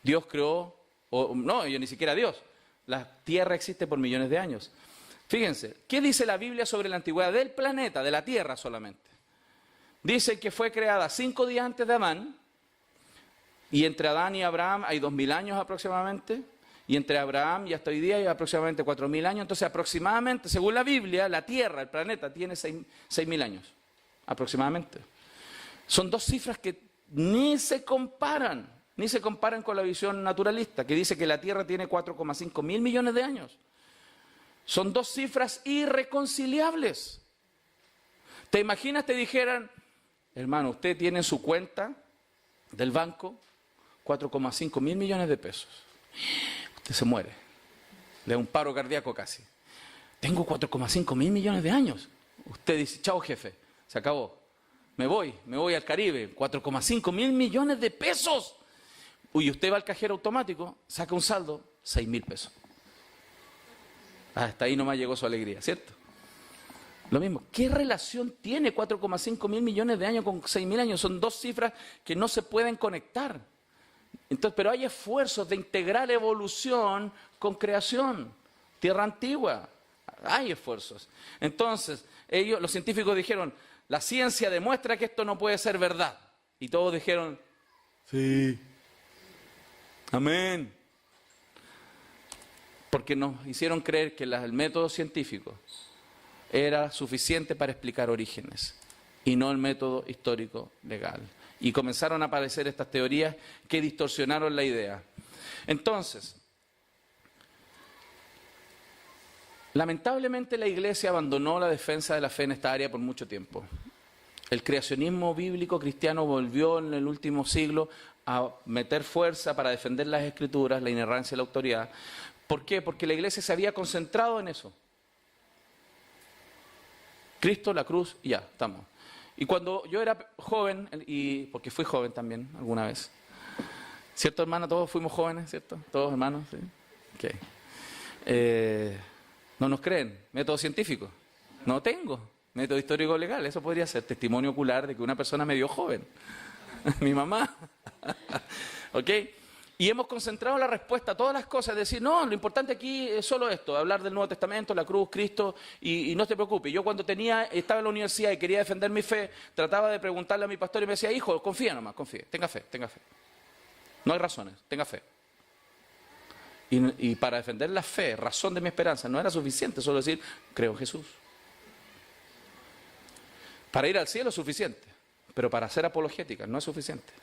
Dios creó, no, ellos ni siquiera Dios. La Tierra existe por millones de años. Fíjense, ¿qué dice la Biblia sobre la antigüedad del planeta, de la Tierra solamente? Dice que fue creada 5 días antes de Adán, y entre Adán y Abraham hay 2000 años aproximadamente, y entre Abraham y hasta hoy día hay aproximadamente 4000 años. Entonces, aproximadamente, según la Biblia, la Tierra, el planeta, tiene 6000 años. Aproximadamente. Son 2 cifras que ni se comparan con la visión naturalista, que dice que la Tierra tiene 4,5 mil millones de años. Son 2 cifras irreconciliables. ¿Te imaginas te dijeran, hermano, usted tiene en su cuenta del banco 4,5 mil millones de pesos? Usted se muere, le da un paro cardíaco casi. Tengo 4,5 mil millones de años. Usted dice, chao jefe, se acabó. Me voy al Caribe, 4,5 mil millones de pesos. Uy, usted va al cajero automático, saca un saldo, 6.000 pesos. Hasta ahí nomás llegó su alegría, ¿cierto? Lo mismo, ¿qué relación tiene 4,5 mil millones de años con 6.000 años? Son 2 cifras que no se pueden conectar. Entonces, pero hay esfuerzos de integrar evolución con creación, tierra antigua, hay esfuerzos. Entonces, los científicos dijeron, la ciencia demuestra que esto no puede ser verdad. Y todos dijeron, sí, amén. Porque nos hicieron creer que el método científico era suficiente para explicar orígenes y no el método histórico legal. Y comenzaron a aparecer estas teorías que distorsionaron la idea. Entonces, lamentablemente la Iglesia abandonó la defensa de la fe en esta área por mucho tiempo. El creacionismo bíblico cristiano volvió en el último siglo a meter fuerza para defender las Escrituras, la inerrancia y la autoridad. ¿Por qué? Porque la Iglesia se había concentrado en eso. Cristo, la cruz, y ya, estamos. Y cuando yo era joven, porque fui joven también alguna vez, ¿cierto, hermano? Todos fuimos jóvenes, ¿cierto? Todos hermanos, ¿sí? Okay. No nos creen, método científico. No tengo método histórico legal, eso podría ser testimonio ocular de que una persona me vio joven. Mi mamá. ¿Ok? Y hemos concentrado la respuesta a todas las cosas, decir, no, lo importante aquí es solo esto, hablar del Nuevo Testamento, la cruz, Cristo, y no te preocupes. Yo cuando estaba en la universidad y quería defender mi fe, trataba de preguntarle a mi pastor y me decía, hijo, confía nomás, confía, tenga fe. No hay razones, tenga fe. Y para defender la fe, razón de mi esperanza, no era suficiente solo decir, creo en Jesús. Para ir al cielo es suficiente, pero para hacer apologética no es suficiente.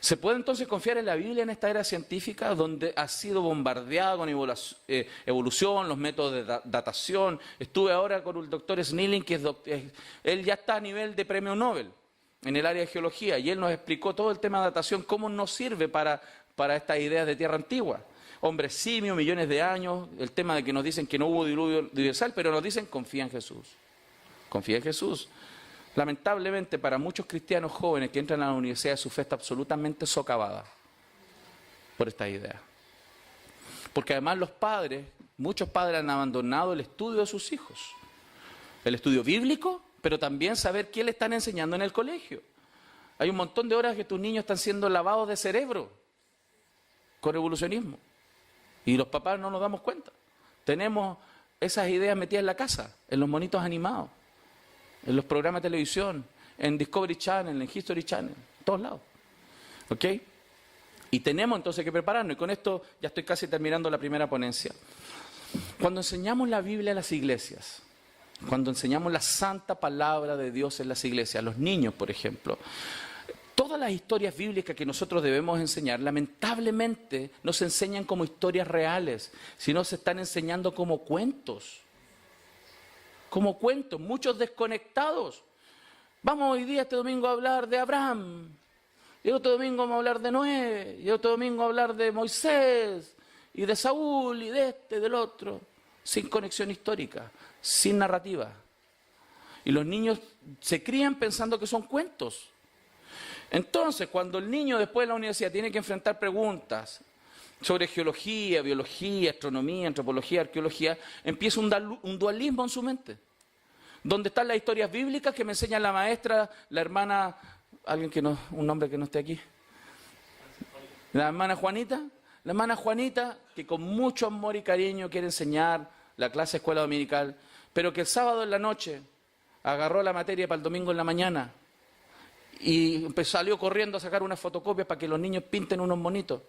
¿Se puede entonces confiar en la Biblia en esta era científica donde ha sido bombardeada con evolución, los métodos de datación? Estuve ahora con el doctor Snelling, que él ya está a nivel de premio Nobel en el área de geología, y él nos explicó todo el tema de datación, cómo nos sirve para estas ideas de tierra antigua. Hombre simio, millones de años, el tema de que nos dicen que no hubo diluvio universal, pero nos dicen confía en Jesús. Confía en Jesús. Lamentablemente, para muchos cristianos jóvenes que entran a la universidad, su fe está absolutamente socavada por esta idea. Porque además muchos padres han abandonado el estudio de sus hijos. El estudio bíblico, pero también saber qué le están enseñando en el colegio. Hay un montón de horas que tus niños están siendo lavados de cerebro. con evolucionismo. Y los papás no nos damos cuenta. Tenemos esas ideas metidas en la casa, en los monitos animados, en los programas de televisión, en Discovery Channel, en History Channel, en todos lados. ¿Ok? Y tenemos entonces que prepararnos. Y con esto ya estoy casi terminando la primera ponencia. Cuando enseñamos la Biblia a las iglesias, cuando enseñamos la santa palabra de Dios en las iglesias, a los niños, por ejemplo, todas las historias bíblicas que nosotros debemos enseñar, lamentablemente, no se enseñan como historias reales, sino se están enseñando como cuentos. Como cuentos, muchos desconectados. Vamos hoy día, este domingo, a hablar de Abraham. Y otro domingo vamos a hablar de Noé. Y otro domingo a hablar de Moisés. Y de Saúl, y de este, del otro. Sin conexión histórica, sin narrativa. Y los niños se crían pensando que son cuentos. Entonces, cuando el niño después de la universidad tiene que enfrentar preguntas sobre geología, biología, astronomía, antropología, arqueología, empieza un dualismo en su mente. Donde están las historias bíblicas que me enseña la maestra, la hermana, un nombre que no esté aquí, la hermana Juanita, que con mucho amor y cariño quiere enseñar la clase de escuela dominical, pero que el sábado en la noche agarró la materia para el domingo en la mañana y salió corriendo a sacar unas fotocopias para que los niños pinten unos monitos.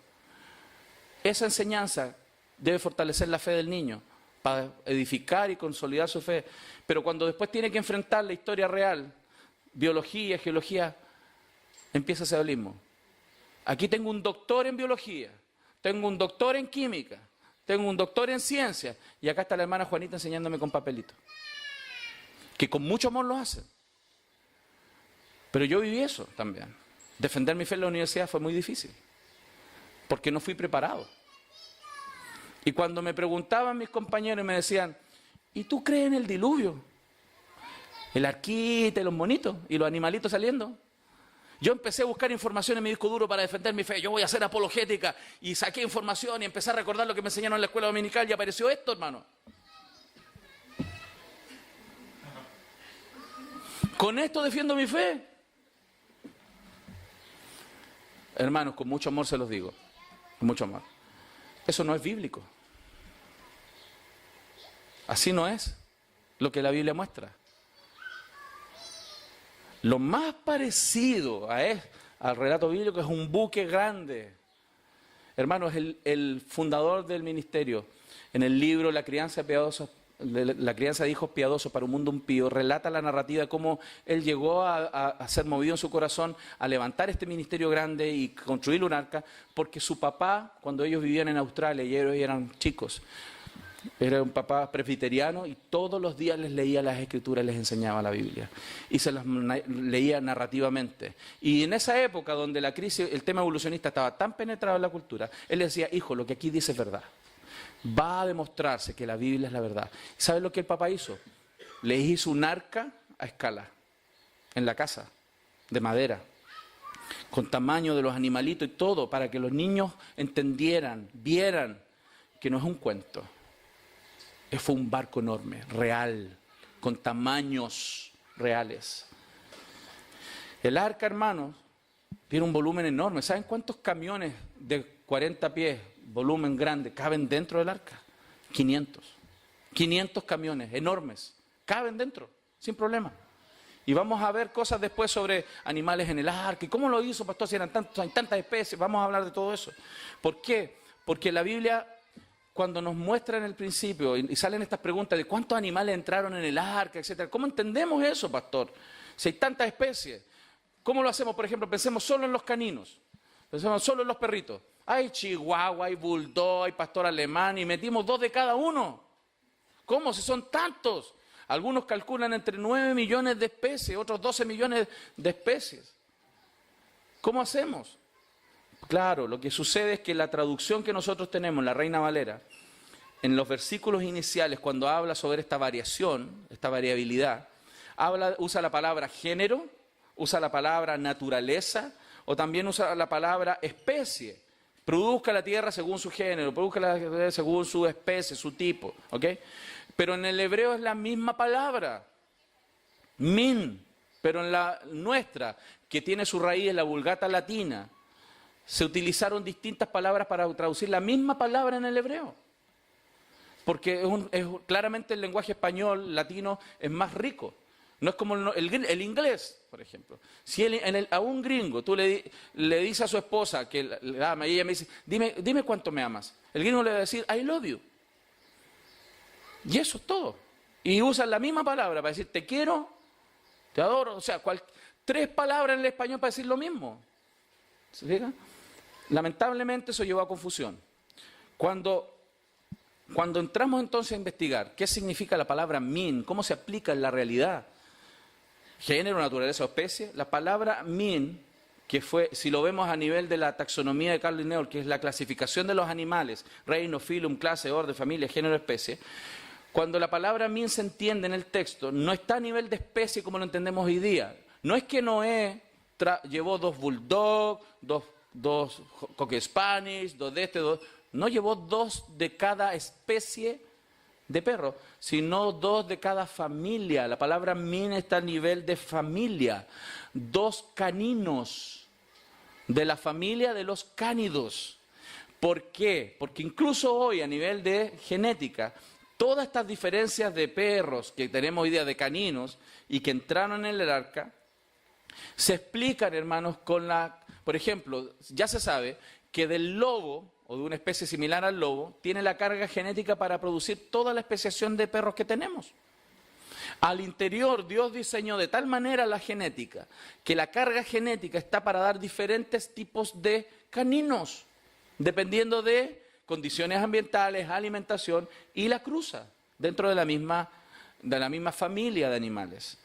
Esa enseñanza debe fortalecer la fe del niño, para edificar y consolidar su fe. Pero cuando después tiene que enfrentar la historia real, biología, geología, empieza ese dualismo. Aquí tengo un doctor en biología, tengo un doctor en química, tengo un doctor en ciencia, y acá está la hermana Juanita enseñándome con papelito. Que con mucho amor lo hace. Pero yo viví eso también. Defender mi fe en la universidad fue muy difícil, porque no fui preparado. Y cuando me preguntaban mis compañeros y me decían, ¿y tú crees en el diluvio? El arquita y los monitos y los animalitos saliendo. Yo empecé a buscar información en mi disco duro para defender mi fe. Yo voy a hacer apologética y saqué información y empecé a recordar lo que me enseñaron en la escuela dominical y apareció esto, hermano. Con esto defiendo mi fe. Hermanos, con mucho amor se los digo, con mucho amor. Eso no es bíblico. Así no es lo que la Biblia muestra. Lo más parecido al relato bíblico es un buque grande. Hermanos, el fundador del ministerio, en el libro La crianza de hijos piadosos para un mundo impío, relata la narrativa de cómo él llegó a ser movido en su corazón a levantar este ministerio grande y construir un arca, porque su papá, cuando ellos vivían en Australia y ellos eran chicos, era un papá presbiteriano y todos los días les leía las escrituras, les enseñaba la Biblia y se las leía narrativamente. Y en esa época donde la crisis, el tema evolucionista estaba tan penetrado en la cultura, él le decía, hijo, lo que aquí dice es verdad. Va a demostrarse que la Biblia es la verdad. ¿Sabes lo que el papá hizo? Le hizo un arca a escala en la casa, de madera, con tamaño de los animalitos y todo, para que los niños entendieran, vieran que no es un cuento. Fue un barco enorme, real, con tamaños reales. El arca, hermanos, tiene un volumen enorme. ¿Saben cuántos camiones de 40 pies, volumen grande, caben dentro del arca? 500. 500 camiones enormes. Caben dentro, sin problema. Y vamos a ver cosas después sobre animales en el arca. ¿Y cómo lo hizo, pastor? Si eran hay tantas especies. Vamos a hablar de todo eso. ¿Por qué? Porque la Biblia, cuando nos muestra en el principio, y salen estas preguntas de cuántos animales entraron en el arca, etcétera. ¿Cómo entendemos eso, pastor? Si hay tantas especies. ¿Cómo lo hacemos? Por ejemplo, pensemos solo en los caninos. Pensemos solo en los perritos. Hay chihuahua, hay bulldog, hay pastor alemán y metimos 2 de cada uno. ¿Cómo? Si son tantos. Algunos calculan entre 9 millones de especies, otros 12 millones de especies. ¿Cómo hacemos? Claro, lo que sucede es que la traducción que nosotros tenemos, la Reina Valera, en los versículos iniciales, cuando habla sobre esta variación, esta variabilidad, usa la palabra género, usa la palabra naturaleza, o también usa la palabra especie. Produzca la tierra según su género, produzca la tierra según su especie, su tipo, ¿ok? Pero en el hebreo es la misma palabra, min, pero en la nuestra, que tiene su raíz en la Vulgata latina, se utilizaron distintas palabras para traducir la misma palabra en el hebreo. Porque claramente el lenguaje español, latino, es más rico. No es como el inglés, por ejemplo. Si a un gringo tú le dices a su esposa que le ama y ella me dice, dime cuánto me amas. El gringo le va a decir, I love you. Y eso es todo. Y usan la misma palabra para decir, te quiero, te adoro. O sea, 3 palabras en el español para decir lo mismo. ¿Se fija? Lamentablemente eso llevó a confusión. Cuando entramos entonces a investigar qué significa la palabra min, cómo se aplica en la realidad, género, naturaleza o especie, la palabra min, que fue, si lo vemos a nivel de la taxonomía de Carl Linnaeus, que es la clasificación de los animales, reino, filum, clase, orden, familia, género, especie, cuando la palabra min se entiende en el texto, no está a nivel de especie como lo entendemos hoy día. No es que Noé llevó 2 bulldogs, dos cocker spaniels, 2 de este, 2... No llevó 2 de cada especie de perro, sino 2 de cada familia. La palabra min está a nivel de familia. 2 caninos de la familia de los cánidos. ¿Por qué? Porque incluso hoy a nivel de genética, todas estas diferencias de perros que tenemos hoy día de caninos y que entraron en el arca, se explican, hermanos, por ejemplo, ya se sabe que del lobo, o de una especie similar al lobo, tiene la carga genética para producir toda la especiación de perros que tenemos. Al interior, Dios diseñó de tal manera la genética, que la carga genética está para dar diferentes tipos de caninos, dependiendo de condiciones ambientales, alimentación, y la cruza dentro de la misma familia de animales.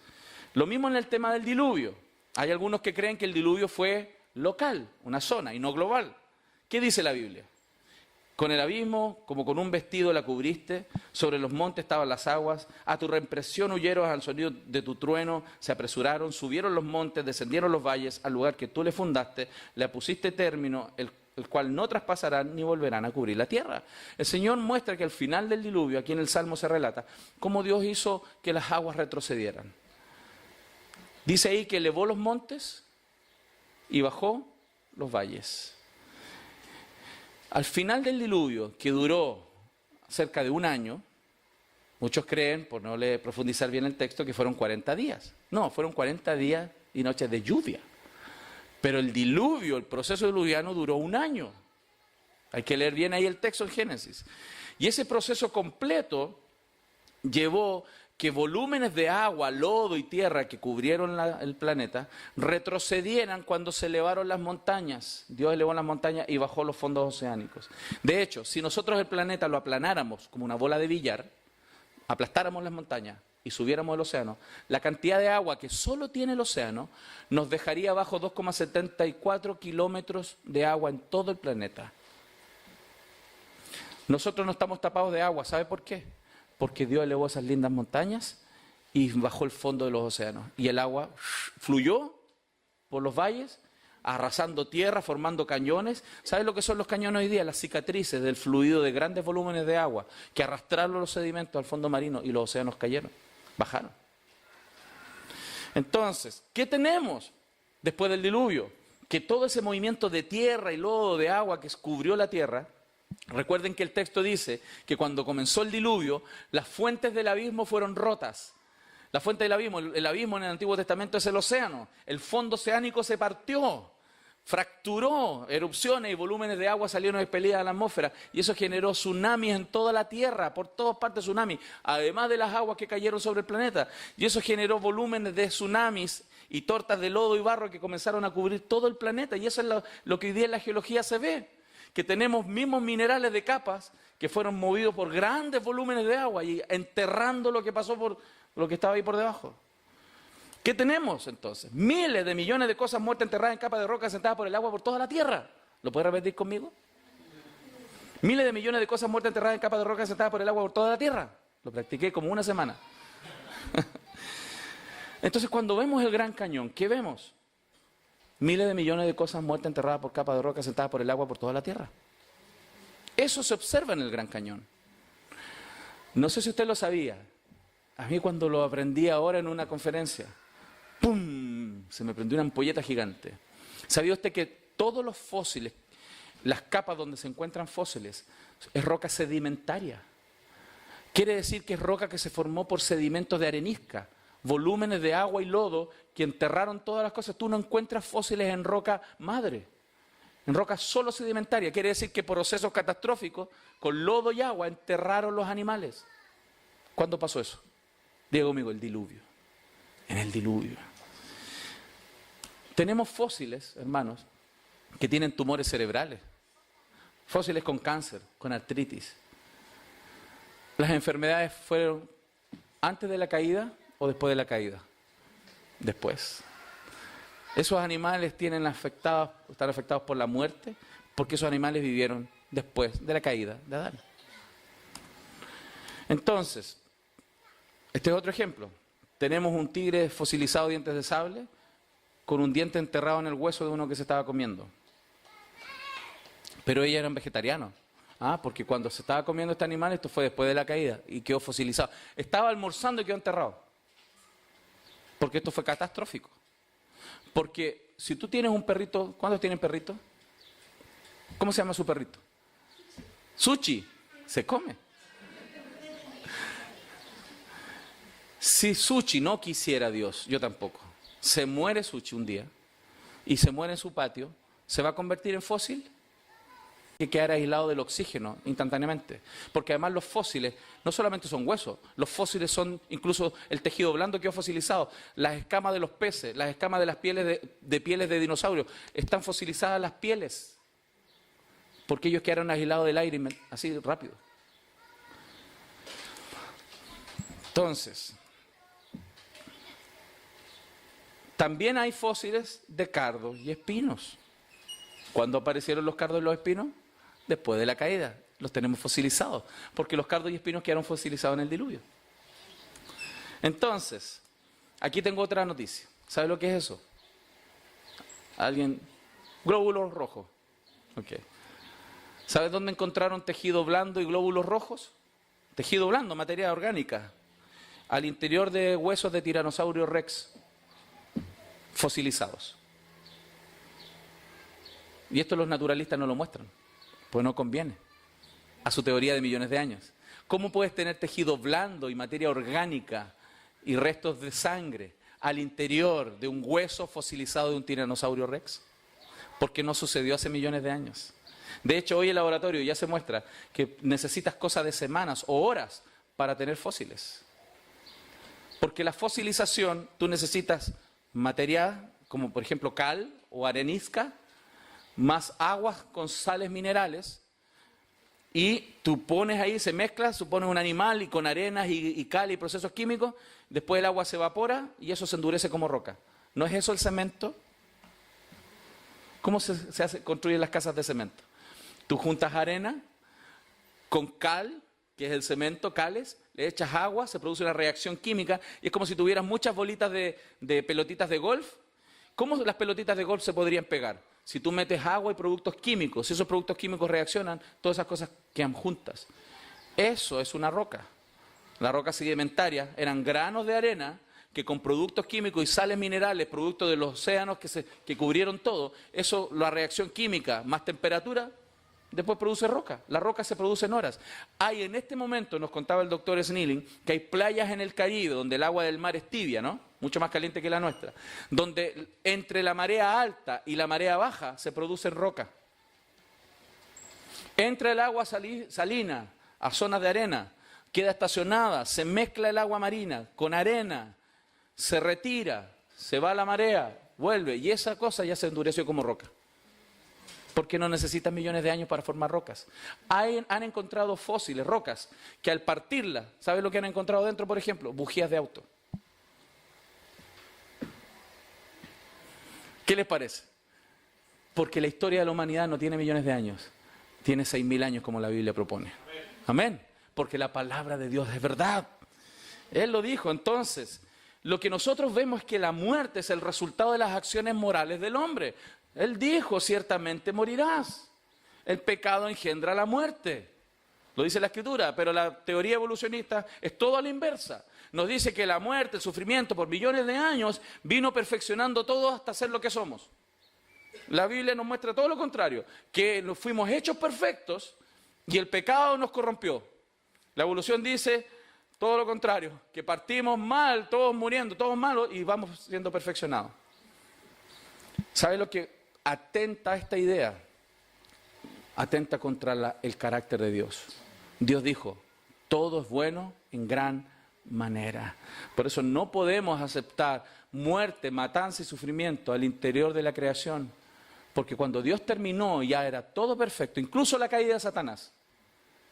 Lo mismo en el tema del diluvio. Hay algunos que creen que el diluvio fue local, una zona, y no global. ¿Qué dice la Biblia? Con el abismo, como con un vestido la cubriste, sobre los montes estaban las aguas, a tu represión huyeron al sonido de tu trueno, se apresuraron, subieron los montes, descendieron los valles, al lugar que tú le fundaste, le pusiste término, el cual no traspasarán ni volverán a cubrir la tierra. El Señor muestra que al final del diluvio, aquí en el Salmo se relata, cómo Dios hizo que las aguas retrocedieran. Dice ahí que elevó los montes y bajó los valles. Al final del diluvio, que duró cerca de 1 año, muchos creen, por no profundizar bien el texto, que fueron 40 días. No, fueron 40 días y noches de lluvia. Pero el diluvio, el proceso diluviano duró 1 año. Hay que leer bien ahí el texto en Génesis. Y ese proceso completo llevó que volúmenes de agua, lodo y tierra que cubrieron el planeta retrocedieran cuando se elevaron las montañas. Dios elevó las montañas y bajó los fondos oceánicos. De hecho, si nosotros el planeta lo aplanáramos como una bola de billar, aplastáramos las montañas y subiéramos el océano, la cantidad de agua que solo tiene el océano nos dejaría abajo 2,74 kilómetros de agua en todo el planeta. Nosotros no estamos tapados de agua, ¿sabe por qué? Porque Dios elevó esas lindas montañas y bajó el fondo de los océanos. Y el agua fluyó por los valles, arrasando tierra, formando cañones. ¿Sabes lo que son los cañones hoy día? Las cicatrices del fluido de grandes volúmenes de agua que arrastraron los sedimentos al fondo marino y los océanos cayeron, bajaron. Entonces, ¿qué tenemos después del diluvio? Que todo ese movimiento de tierra y lodo, de agua que cubrió la tierra. Recuerden que el texto dice que cuando comenzó el diluvio, las fuentes del abismo fueron rotas. La fuente del abismo, el abismo en el Antiguo Testamento es el océano. El fondo oceánico se partió, fracturó, erupciones y volúmenes de agua salieron expelidas a la atmósfera. Y eso generó tsunamis en toda la tierra, por todas partes tsunamis, además de las aguas que cayeron sobre el planeta. Y eso generó volúmenes de tsunamis y tortas de lodo y barro que comenzaron a cubrir todo el planeta. Y eso es lo que hoy día en la geología se ve. Que tenemos mismos minerales de capas que fueron movidos por grandes volúmenes de agua y enterrando lo que pasó por lo que estaba ahí por debajo. ¿Qué tenemos entonces? Miles de millones de cosas muertas enterradas en capas de roca sentadas por el agua por toda la tierra. ¿Lo puede repetir conmigo? Miles de millones de cosas muertas enterradas en capas de roca sentadas por el agua por toda la tierra. Lo practiqué como 1 semana. Entonces cuando vemos el Gran Cañón, ¿qué vemos? Miles de millones de cosas muertas enterradas por capas de roca sentadas por el agua por toda la tierra. Eso se observa en el Gran Cañón. No sé si usted lo sabía. A mí cuando lo aprendí ahora en una conferencia, ¡pum!, se me prendió una ampolleta gigante. ¿Sabía usted que todos los fósiles, las capas donde se encuentran fósiles, es roca sedimentaria. Quiere decir que es roca que se formó por sedimentos de arenisca, volúmenes de agua y lodo que enterraron todas las cosas. Tú no encuentras fósiles en roca madre, en roca solo sedimentaria. Quiere decir que por procesos catastróficos, con lodo y agua, enterraron los animales. ¿Cuándo pasó eso? Diga conmigo, el diluvio. En el diluvio. Tenemos fósiles, hermanos, que tienen tumores cerebrales. Fósiles con cáncer, con artritis. ¿Las enfermedades fueron antes de la caída o después de la caída? Después. Esos animales están afectados por la muerte, porque esos animales vivieron después de la caída de Adán. Entonces, este es otro ejemplo. Tenemos un tigre fosilizado de dientes de sable con un diente enterrado en el hueso de uno que se estaba comiendo. Pero ellos eran vegetarianos. Porque cuando se estaba comiendo este animal, esto fue después de la caída y quedó fosilizado. Estaba almorzando y quedó enterrado. Porque esto fue catastrófico. Porque si tú tienes un perrito, ¿cuántos tienen perrito? ¿Cómo se llama su perrito? Sushi. Se come. Si Sushi no quisiera Dios, yo tampoco, se muere Sushi un día y se muere en su patio, ¿se va a convertir en fósil? Que quedar aislado del oxígeno instantáneamente. Porque además los fósiles no solamente son huesos, los fósiles son incluso el tejido blando que quedó fosilizado, las escamas de los peces, las escamas de las pieles de pieles de dinosaurios, están fosilizadas las pieles. Porque ellos quedaron aislados del aire así rápido. Entonces, también hay fósiles de cardos y espinos. ¿Cuándo aparecieron los cardos y los espinos? Después de la caída. Los tenemos fosilizados, porque los cardos y espinos quedaron fosilizados en el diluvio. Entonces, aquí tengo otra noticia. ¿Sabe lo que es eso? ¿Alguien? Glóbulos rojos. Ok. ¿Sabes dónde encontraron tejido blando y glóbulos rojos? Tejido blando, materia orgánica. Al interior de huesos de tiranosaurio rex fosilizados. Y esto los naturalistas no lo muestran, pues no conviene a su teoría de millones de años. ¿Cómo puedes tener tejido blando y materia orgánica y restos de sangre al interior de un hueso fosilizado de un tiranosaurio rex? Porque no sucedió hace millones de años. De hecho, hoy el laboratorio ya se muestra que necesitas cosas de semanas o horas para tener fósiles. Porque la fosilización, tú necesitas material, como por ejemplo cal o arenisca, más aguas con sales minerales, y tú pones ahí, se mezcla, supones un animal y con arenas y cal y procesos químicos, después el agua se evapora y eso se endurece como roca. ¿No es eso el cemento? ¿Cómo construyen las casas de cemento? Tú juntas arena con cal, que es el cemento, cales, le echas agua, se produce una reacción química y es como si tuvieras muchas bolitas de pelotitas de golf. ¿Cómo las pelotitas de golf se podrían pegar? Si tú metes agua y productos químicos, si esos productos químicos reaccionan, todas esas cosas quedan juntas. Eso es una roca. La roca sedimentaria eran granos de arena que con productos químicos y sales minerales, productos de los océanos que cubrieron todo, eso, la reacción química más temperatura, después produce roca. La roca se produce en horas. Hay en este momento, nos contaba el doctor Snilling, que hay playas en el Caribe donde el agua del mar es tibia, ¿no? Mucho más caliente que la nuestra. Donde entre la marea alta y la marea baja se produce roca. Entra el agua salina a zonas de arena, queda estacionada, se mezcla el agua marina con arena, se retira, se va a la marea, vuelve y esa cosa ya se endureció como roca. Porque no necesitan millones de años para formar rocas. Han encontrado fósiles, rocas, que al partirlas, ¿sabes lo que han encontrado dentro, por ejemplo? Bujías de auto. ¿Qué les parece? Porque la historia de la humanidad no tiene millones de años, tiene 6.000 años como la Biblia propone. Amén. Porque la palabra de Dios es verdad. Él lo dijo. Entonces, lo que nosotros vemos es que la muerte es el resultado de las acciones morales del hombre. Él dijo, ciertamente morirás. El pecado engendra la muerte. Lo dice la Escritura, pero la teoría evolucionista es todo a la inversa. Nos dice que la muerte, el sufrimiento por millones de años vino perfeccionando todo hasta ser lo que somos. La Biblia nos muestra todo lo contrario, que nos fuimos hechos perfectos y el pecado nos corrompió. La evolución dice todo lo contrario, que partimos mal, todos muriendo, todos malos y vamos siendo perfeccionados. ¿Sabe lo que atenta a esta idea? Atenta contra el carácter de Dios. Dios dijo, todo es bueno en gran manera. Por eso no podemos aceptar muerte, matanza y sufrimiento al interior de la creación. Porque cuando Dios terminó ya era todo perfecto, incluso la caída de Satanás.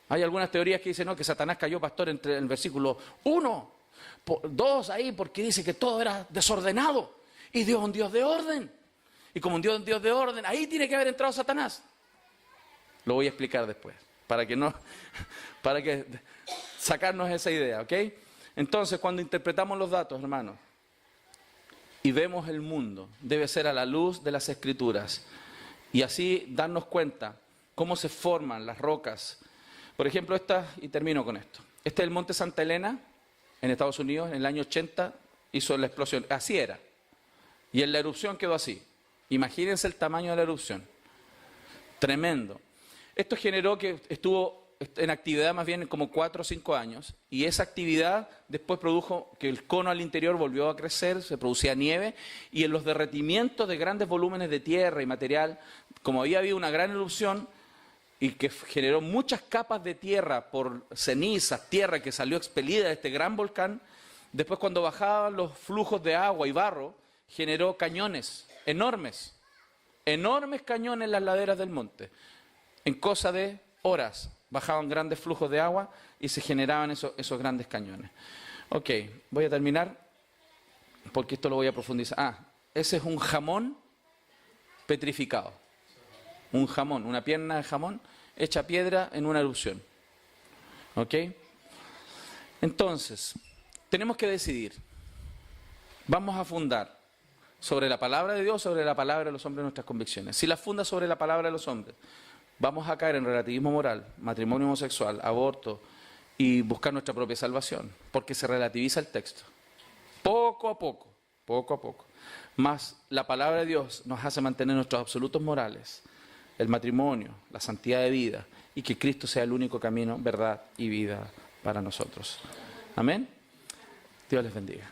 Hay algunas teorías que dicen no, que Satanás cayó, pastor, entre el versículo 1, 2 ahí, porque dice que todo era desordenado. Y Dios es un Dios de orden. Y como un Dios de orden, ahí tiene que haber entrado Satanás. Lo voy a explicar después, para que sacarnos esa idea, ¿ok? Entonces, cuando interpretamos los datos, hermanos, y vemos el mundo, debe ser a la luz de las Escrituras. Y así darnos cuenta cómo se forman las rocas. Por ejemplo, y termino con esto. Este es el monte Santa Elena, en Estados Unidos, en el año 80, hizo la explosión. Así era. Y en la erupción quedó así. Imagínense el tamaño de la erupción. Tremendo. Esto generó que estuvo en actividad más bien como 4 o 5 años, y esa actividad después produjo que el cono al interior volvió a crecer, se producía nieve, y en los derretimientos de grandes volúmenes de tierra y material, como había habido una gran erupción, y que generó muchas capas de tierra por cenizas, tierra que salió expelida de este gran volcán, después cuando bajaban los flujos de agua y barro, generó cañones enormes, enormes cañones en las laderas del monte. En cosa de horas bajaban grandes flujos de agua y se generaban esos grandes cañones. Ok, voy a terminar porque esto lo voy a profundizar. Ese es un jamón petrificado. Un jamón, una pierna de jamón hecha piedra en una erupción. ¿Ok? Entonces, tenemos que decidir. Vamos a fundar sobre la palabra de Dios, sobre la palabra de los hombres nuestras convicciones. Si las funda sobre la palabra de los hombres, vamos a caer en relativismo moral, matrimonio homosexual, aborto y buscar nuestra propia salvación, porque se relativiza el texto. Poco a poco, poco a poco. Más la palabra de Dios nos hace mantener nuestros absolutos morales, el matrimonio, la santidad de vida, y que Cristo sea el único camino, verdad y vida para nosotros. Amén. Dios les bendiga.